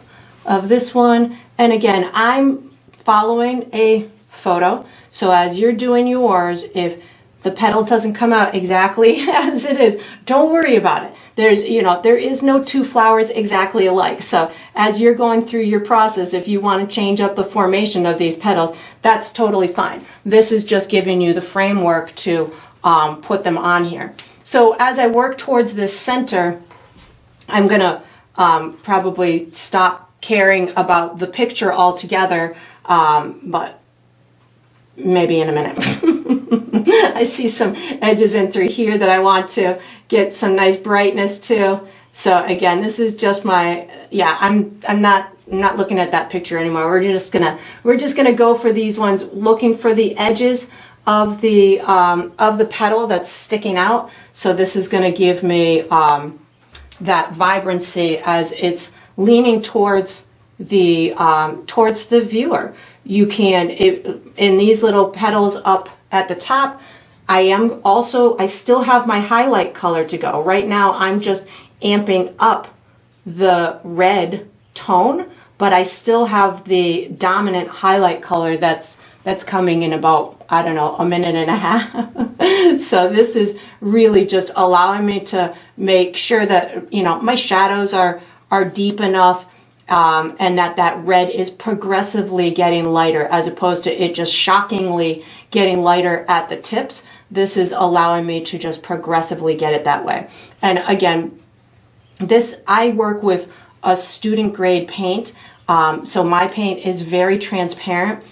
of this one. And again, I'm following a photo, so as you're doing yours, if the petal doesn't come out exactly as it is, don't worry about it. There is no two flowers exactly alike. So as you're going through your process, if you want to change up the formation of these petals, that's totally fine. This is just giving you the framework to put them on here. So as I work towards this center, I'm going to probably stop caring about the picture altogether, but maybe in a minute. I see some edges in through here that I want to get some nice brightness to. So again, this is just my, I'm not looking at that picture anymore. We're just gonna go for these ones, looking for the edges of the petal that's sticking out. So this is gonna give me that vibrancy as it's leaning towards the viewer. You can, in these little petals up at the top, I still have my highlight color to go. Right now I'm just amping up the red tone, but I still have the dominant highlight color that's coming in about, I don't know, a minute and a half. So this is really just allowing me to make sure that, my shadows are deep enough, and that red is progressively getting lighter, as opposed to it just shockingly getting lighter at the tips. This is allowing me to just progressively get it that way. And again, I work with a student grade paint, so my paint is very transparent.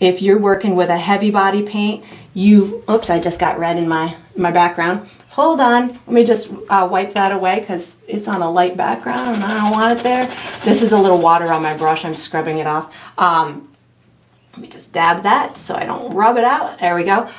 If you're working with a heavy body paint, oops, I just got red in my background. Hold on, let me just wipe that away because it's on a light background and I don't want it there. This is a little water on my brush, I'm scrubbing it off. Let me just dab that so I don't rub it out. There we go.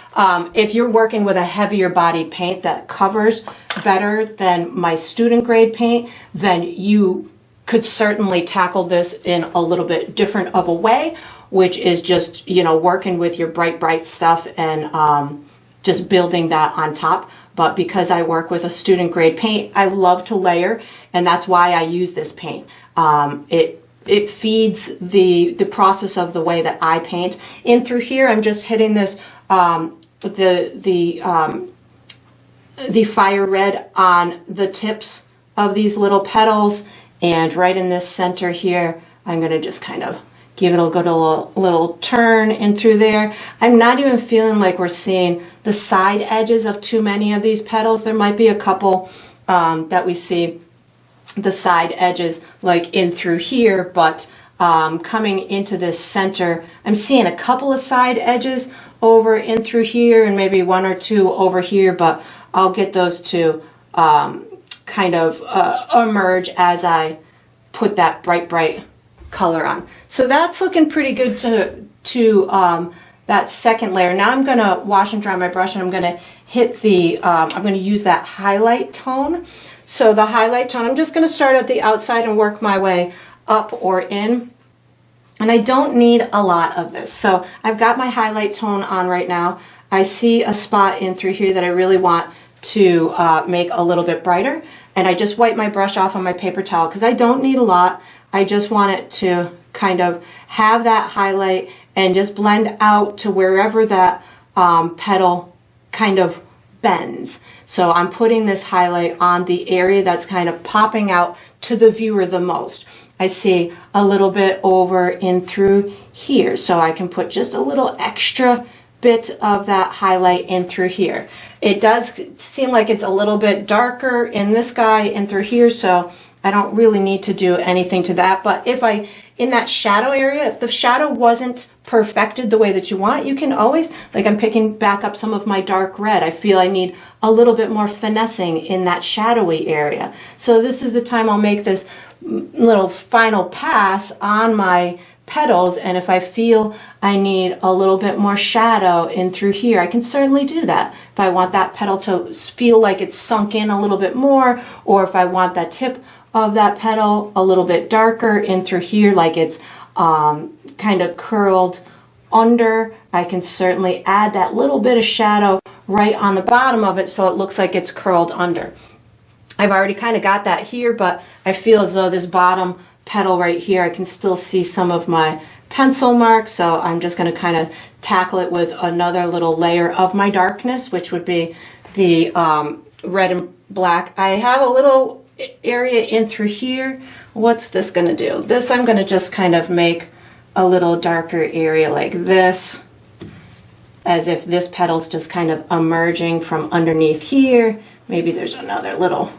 If you're working with a heavier body paint that covers better than my student grade paint, then you could certainly tackle this in a little bit different of a way, which is just, working with your bright stuff and just building that on top. But because I work with a student grade paint, I love to layer, and that's why I use this paint. It feeds the process of the way that I paint. In through here, I'm just hitting this the fire red on the tips of these little petals, and right in this center here, I'm gonna just kind of give it a good little turn in through there. I'm not even feeling like we're seeing the side edges of too many of these petals. There might be a couple that we see the side edges like in through here, but coming into this center, I'm seeing a couple of side edges over in through here and maybe one or two over here, but I'll get those to kind of emerge as I put that bright color on. So that's looking pretty good to that second layer. Now I'm gonna wash and dry my brush, and I'm gonna hit the, I'm gonna use that highlight tone. So the highlight tone, I'm just gonna start at the outside and work my way up or in. And I don't need a lot of this. So I've got my highlight tone on right now. I see a spot in through here that I really want to make a little bit brighter. And I just wipe my brush off on my paper towel because I don't need a lot. I just want it to kind of have that highlight and just blend out to wherever that petal kind of bends. So I'm putting this highlight on the area that's kind of popping out to the viewer the most. I see a little bit over in through here, so I can put just a little extra bit of that highlight in through here. It does seem like it's a little bit darker in this guy in through here, so I don't really need to do anything to that. But if I, in that shadow area, if the shadow wasn't perfected the way that you want, you can always, like I'm picking back up some of my dark red. I feel I need a little bit more finessing in that shadowy area. So this is the time I'll make this little final pass on my petals, and if I feel I need a little bit more shadow in through here, I can certainly do that. If I want that petal to feel like it's sunk in a little bit more, or if I want that tip of that petal a little bit darker in through here, like it's kind of curled under, I can certainly add that little bit of shadow right on the bottom of it so it looks like it's curled under. I've already kind of got that here, but I feel as though this bottom petal right here, I can still see some of my pencil marks, so I'm just going to kind of tackle it with another little layer of my darkness, which would be the red and black. I have a little area in through here. What's this going to do? This I'm going to just kind of make a little darker area like this, as if this petal's just kind of emerging from underneath here. Maybe there's another little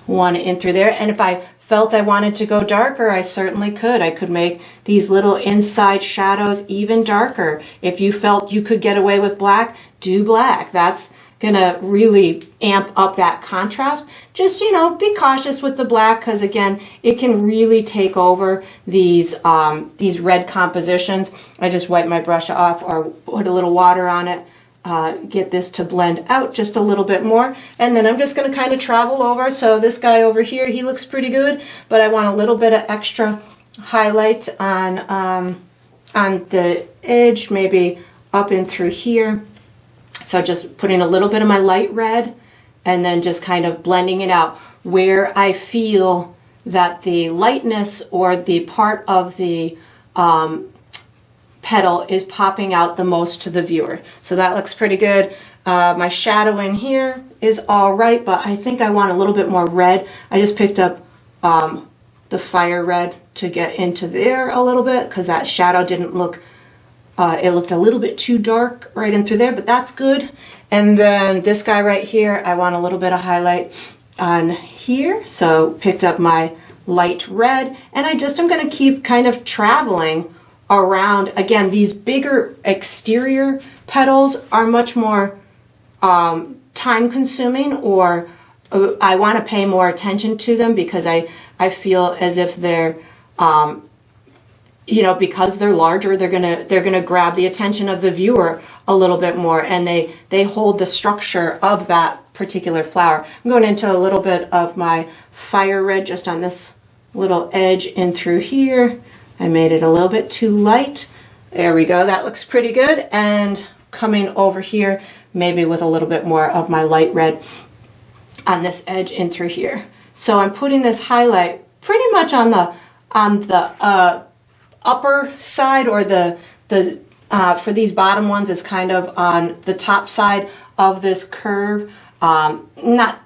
one in through there, and if I felt I wanted to go darker, I certainly could. I could make these little inside shadows even darker. If you felt you could get away with black, do black. That's gonna really amp up that contrast. Just, you know, be cautious with the black, because again, it can really take over these red compositions. I just wipe my brush off or put a little water on it. Get this to blend out just a little bit more, and then I'm just going to kind of travel over. So this guy over here, he looks pretty good, but I want a little bit of extra highlight on the edge, maybe up in through here. So just putting a little bit of my light red and then just kind of blending it out where I feel that the lightness or the part of the petal is popping out the most to the viewer. So that looks pretty good. My shadow in here is all right, but I think I want a little bit more red. I just picked up the fire red to get into there a little bit, because that shadow didn't look, it looked a little bit too dark right in through there, but that's good. And then this guy right here, I want a little bit of highlight on here. So picked up my light red, and I'm going to keep kind of traveling around. Again, these bigger exterior petals are much more time consuming, or I want to pay more attention to them, because I feel as if they're you know, because they're larger, they're gonna grab the attention of the viewer a little bit more, and they hold the structure of that particular flower. I'm going into a little bit of my fire red just on this little edge in through here. I made it a little bit too light. There we go, that looks pretty good. And coming over here, maybe with a little bit more of my light red on this edge in through here. So I'm putting this highlight pretty much on the upper side, or for these bottom ones, it's kind of on the top side of this curve. Not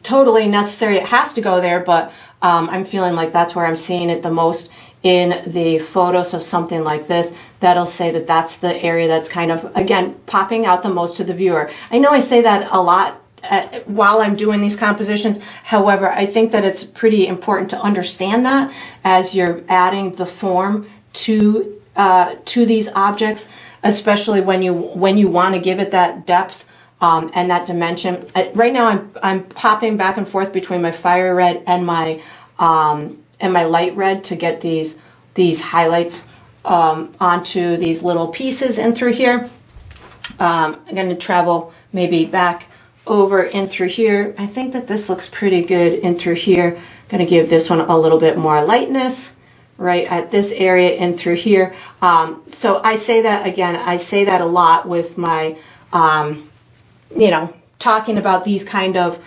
totally necessary, it has to go there, but I'm feeling like that's where I'm seeing it the most in the photo. So something like this, that'll say that that's the area that's kind of, again, popping out the most to the viewer. I know I say that a lot while I'm doing these compositions. However, I think that it's pretty important to understand that as you're adding the form to these objects, especially when you want to give it that depth and that dimension. Right now, I'm popping back and forth between my fire red and my light red to get these highlights onto these little pieces in through here. I'm going to travel maybe back over in through here. I think that this looks pretty good in through here. I'm going to give this one a little bit more lightness right at this area in through here. So I say that again, I say that a lot with my, talking about these kind of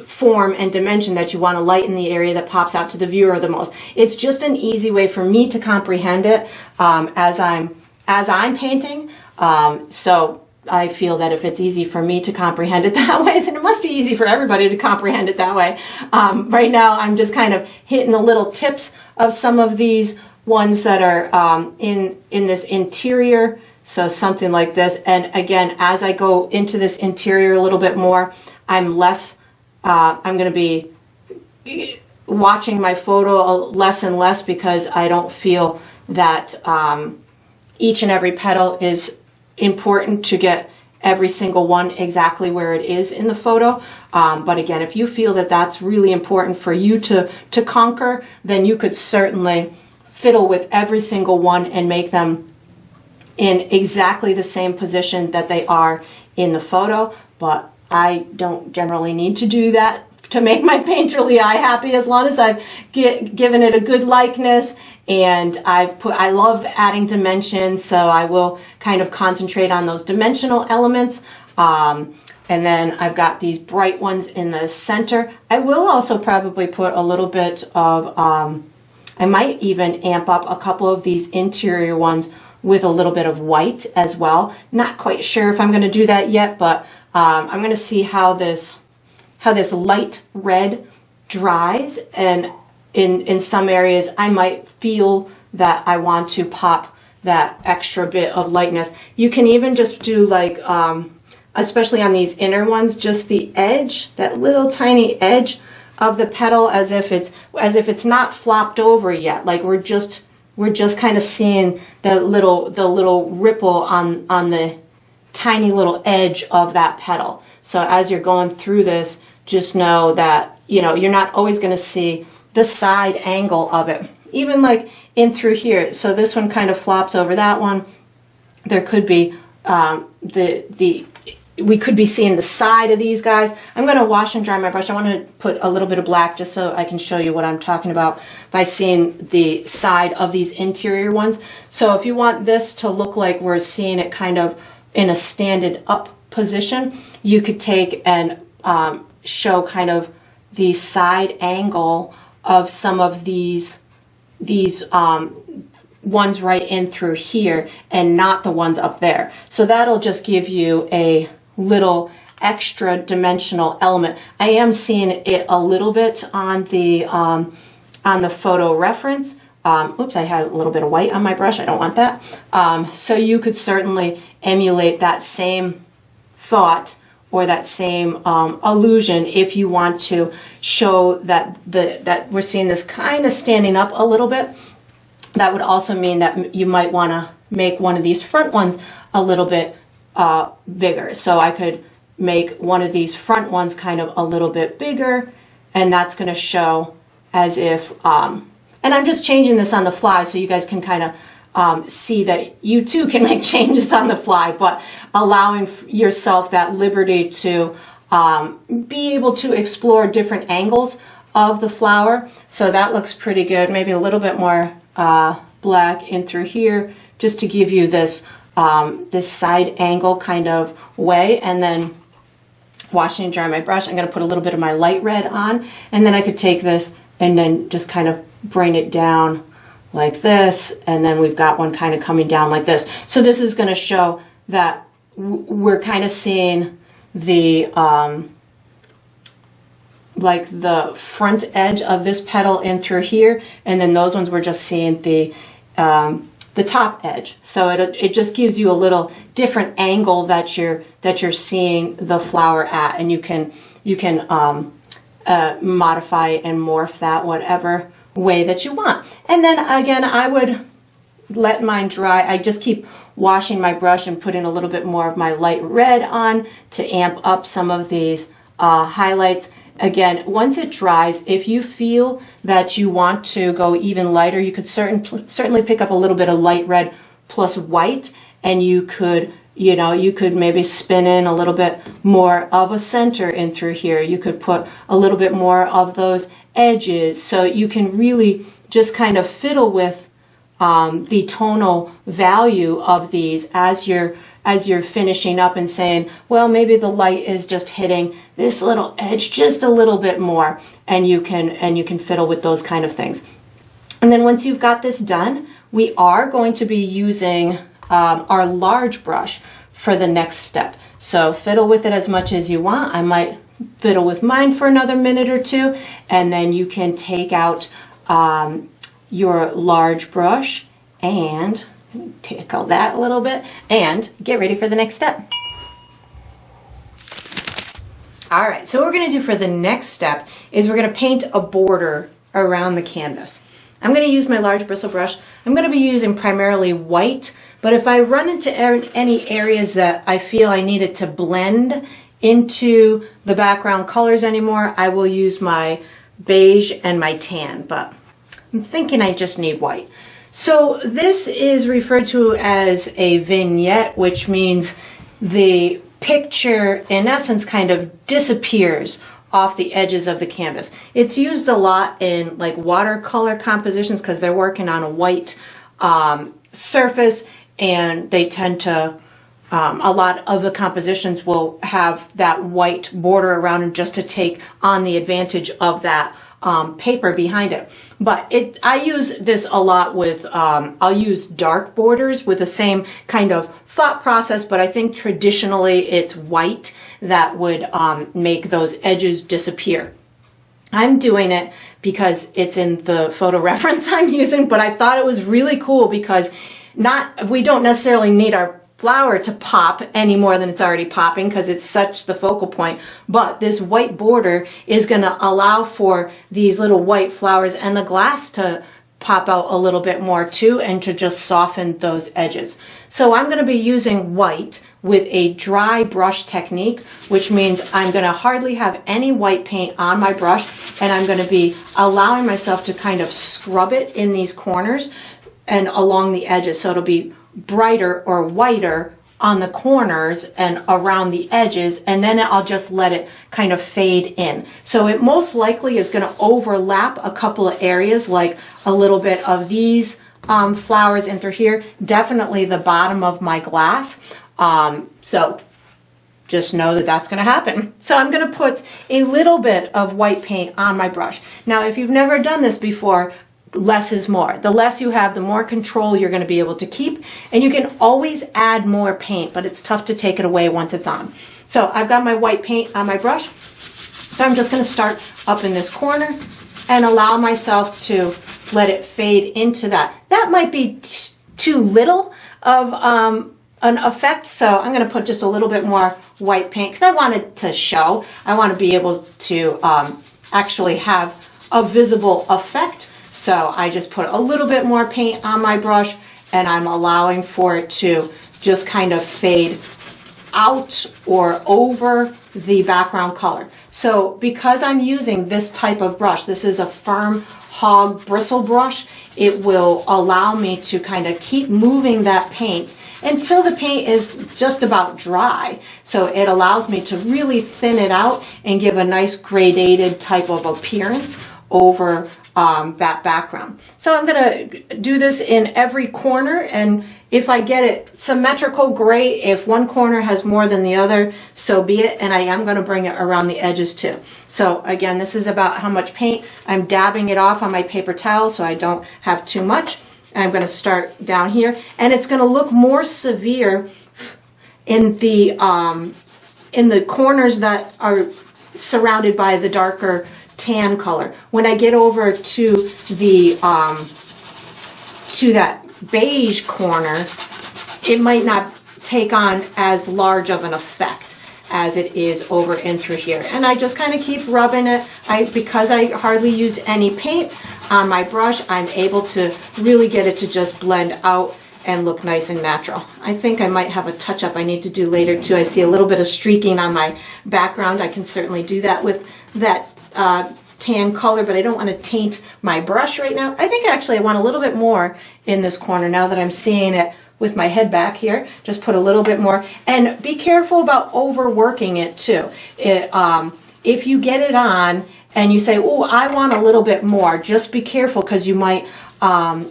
form and dimension that you want to lighten the area that pops out to the viewer the most. It's just an easy way for me to comprehend it as I'm painting. So I feel that if it's easy for me to comprehend it that way, then it must be easy for everybody to comprehend it that way. Right now, I'm just kind of hitting the little tips of some of these ones that are in this interior. So something like this. And again, as I go into this interior a little bit more, I'm going to be watching my photo less and less, because I don't feel that each and every petal is important to get every single one exactly where it is in the photo. But again, if you feel that that's really important for you to conquer, then you could certainly fiddle with every single one and make them in exactly the same position that they are in the photo. But I don't generally need to do that to make my painterly eye happy, as long as I've given it a good likeness. And I love adding dimensions, so I will kind of concentrate on those dimensional elements. And then I've got these bright ones in the center. I will also probably put a little bit of, I might even amp up a couple of these interior ones with a little bit of white as well. Not quite sure if I'm going to do that yet, but I'm going to see how this light red dries, and in some areas I might feel that I want to pop that extra bit of lightness. You can even just do like, especially on these inner ones, just the edge, that little tiny edge of the petal, as if it's not flopped over yet. Like we're just kind of seeing the little ripple on the tiny little edge of that petal. So as you're going through this, just know that, you're not always going to see the side angle of it. Even like in through here. So this one kind of flops over that one. There could be we could be seeing the side of these guys. I'm going to wash and dry my brush. I want to put a little bit of black just so I can show you what I'm talking about by seeing the side of these interior ones. So if you want this to look like we're seeing it kind of in a standing up position, you could take and show kind of the side angle of some of these ones right in through here, and not the ones up there. So that'll just give you a little extra dimensional element. I am seeing it a little bit on the photo reference. Oops, I had a little bit of white on my brush. I don't want that. So you could certainly emulate that same thought or that same illusion if you want to show that that we're seeing this kind of standing up a little bit. That would also mean that you might want to make one of these front ones a little bit bigger. So I could make one of these front ones kind of a little bit bigger, and that's going to show as if, and I'm just changing this on the fly so you guys can kind of see that you too can make changes on the fly, but allowing yourself that liberty to be able to explore different angles of the flower. So that looks pretty good. Maybe a little bit more black in through here just to give you this this side angle kind of way, and then washing and drying my brush. I'm going to put a little bit of my light red on, and then I could take this and then just kind of bring it down like this, and then we've got one kind of coming down like this. So this is going to show that we're kind of seeing the like the front edge of this petal in through here, and then those ones we're just seeing the top edge. So it just gives you a little different angle that you're seeing the flower at, and you can modify and morph that whatever way that you want. And then again, I would let mine dry. I just keep washing my brush and putting a little bit more of my light red on to amp up some of these highlights. Again, once it dries, if you feel that you want to go even lighter, you could certainly pick up a little bit of light red plus white, and you could maybe spin in a little bit more of a center in through here. You could put a little bit more of those edges, so you can really just kind of fiddle with the tonal value of these as you're finishing up and saying, well, maybe the light is just hitting this little edge just a little bit more, and you can fiddle with those kind of things. And then once you've got this done, we are going to be using our large brush for the next step. So fiddle with it as much as you want. I might fiddle with mine for another minute or two, and then you can take out your large brush and tickle that a little bit and get ready for the next step. All right, so what we're going to do for the next step is we're going to paint a border around the canvas. I'm going to use my large bristle brush. I'm going to be using primarily white, but if I run into any areas that I feel I need it to blend into the background colors anymore, I will use my beige and my tan, but I'm thinking I just need white. So this is referred to as a vignette, which means the picture in essence kind of disappears off the edges of the canvas. It's used a lot in like watercolor compositions because they're working on a white surface, and they tend to a lot of the compositions will have that white border around them just to take on the advantage of that paper behind it. But I use this a lot with, I'll use dark borders with the same kind of thought process, but I think traditionally it's white that would make those edges disappear. I'm doing it because it's in the photo reference I'm using, but I thought it was really cool because we don't necessarily need our flower to pop any more than it's already popping because it's such the focal point, but this white border is going to allow for these little white flowers and the glass to pop out a little bit more too, and to just soften those edges. So I'm going to be using white with a dry brush technique, which means I'm going to hardly have any white paint on my brush, and I'm going to be allowing myself to kind of scrub it in these corners and along the edges, so it'll be brighter or whiter on the corners and around the edges, and then I'll just let it kind of fade in. So it most likely is going to overlap a couple of areas, like a little bit of these flowers in through here, definitely the bottom of my glass. So just know that that's going to happen. So I'm going to put a little bit of white paint on my brush. Now, if you've never done this before, less is more. The less you have, the more control you're going to be able to keep, and you can always add more paint, but it's tough to take it away once it's on. So I've got my white paint on my brush, so I'm just going to start up in this corner and allow myself to let it fade into that. That might be too little of an effect, so I'm going to put just a little bit more white paint because I want it to show. I want to be able to actually have a visible effect. So I just put a little bit more paint on my brush, and I'm allowing for it to just kind of fade out or over the background color. So because I'm using this type of brush, this is a firm hog bristle brush, it will allow me to kind of keep moving that paint until the paint is just about dry. So it allows me to really thin it out and give a nice gradated type of appearance over that background. So I'm going to do this in every corner, and if I get it symmetrical, great. If one corner has more than the other, so be it. And I am going to bring it around the edges too. So again, this is about how much paint. I'm dabbing it off on my paper towel so I don't have too much. I'm going to start down here, and it's going to look more severe in the corners that are surrounded by the darker tan color. When I get over to the to that beige corner, it might not take on as large of an effect as it is over in through here. And I just kind of keep rubbing it. Because I hardly used any paint on my brush, I'm able to really get it to just blend out and look nice and natural. I think I might have a touch-up I need to do later too. I see a little bit of streaking on my background. I can certainly do that with that tan color, but I don't want to taint my brush right now. I think actually I want a little bit more in this corner now that I'm seeing it with my head back here. Just put a little bit more, and be careful about overworking it too. If you get it on and you say, oh, I want a little bit more, just be careful, because you might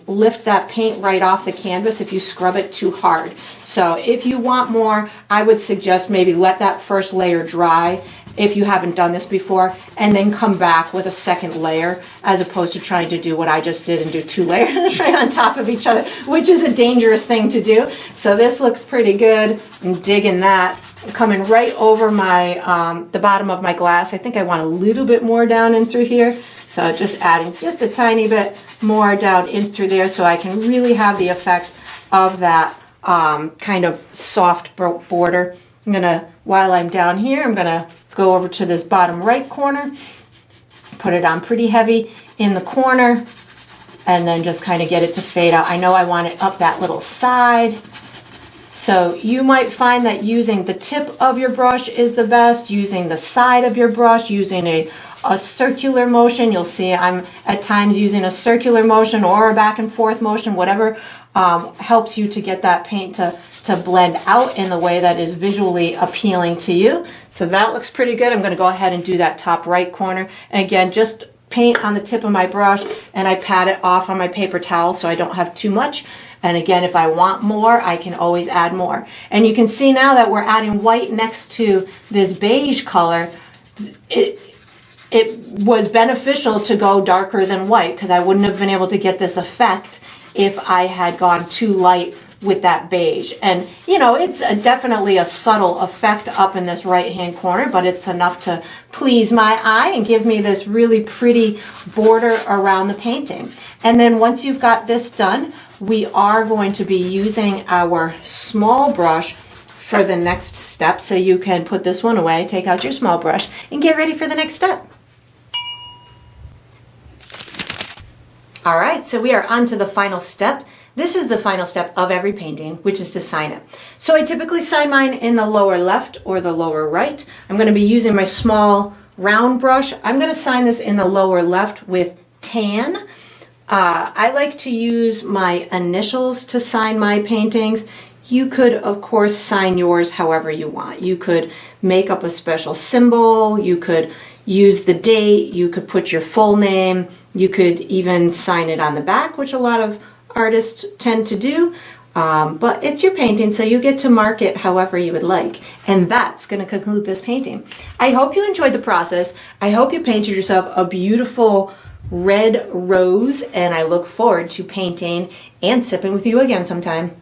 lift that paint right off the canvas if you scrub it too hard. So if you want more, I would suggest maybe let that first layer dry if you haven't done this before, and then come back with a second layer, as opposed to trying to do what I just did and do 2 layers right on top of each other, which is a dangerous thing to do. So this looks pretty good. I'm digging that. I'm coming right over my the bottom of my glass. I think I want a little bit more down in through here. So just adding just a tiny bit more down in through there, so I can really have the effect of that kind of soft border. I'm gonna, while I'm down here, I'm gonna go over to this bottom right corner, put it on pretty heavy in the corner, and then just kind of get it to fade out. I know I want it up that little side. So you might find that using the tip of your brush is the best, using the side of your brush, using a circular motion. You'll see I'm at times using a circular motion or a back and forth motion, whatever helps you to get that paint to blend out in the way that is visually appealing to you. So that looks pretty good. I'm going to go ahead and do that top right corner. And again, just paint on the tip of my brush, and I pat it off on my paper towel so I don't have too much. And again, if I want more, I can always add more. And you can see now that we're adding white next to this beige color, it was beneficial to go darker than white, because I wouldn't have been able to get this effect if I had gone too light with that beige. And you know, it's definitely a subtle effect up in this right hand corner, but it's enough to please my eye and give me this really pretty border around the painting. And then once you've got this done, we are going to be using our small brush for the next step. So you can put this one away, take out your small brush, and get ready for the next step. All right, so we are on to the final step. This is the final step of every painting, which is to sign it. So I typically sign mine in the lower left or the lower right. I'm going to be using my small round brush. I'm going to sign this in the lower left with tan. I like to use my initials to sign my paintings. You could, of course, sign yours however you want. You could make up a special symbol. You could use the date. You could put your full name. You could even sign it on the back, which a lot of artists tend to do. But it's your painting, so you get to mark it however you would like. And that's going to conclude this painting. I hope you enjoyed the process. I hope you painted yourself a beautiful red rose, and I look forward to painting and sipping with you again sometime.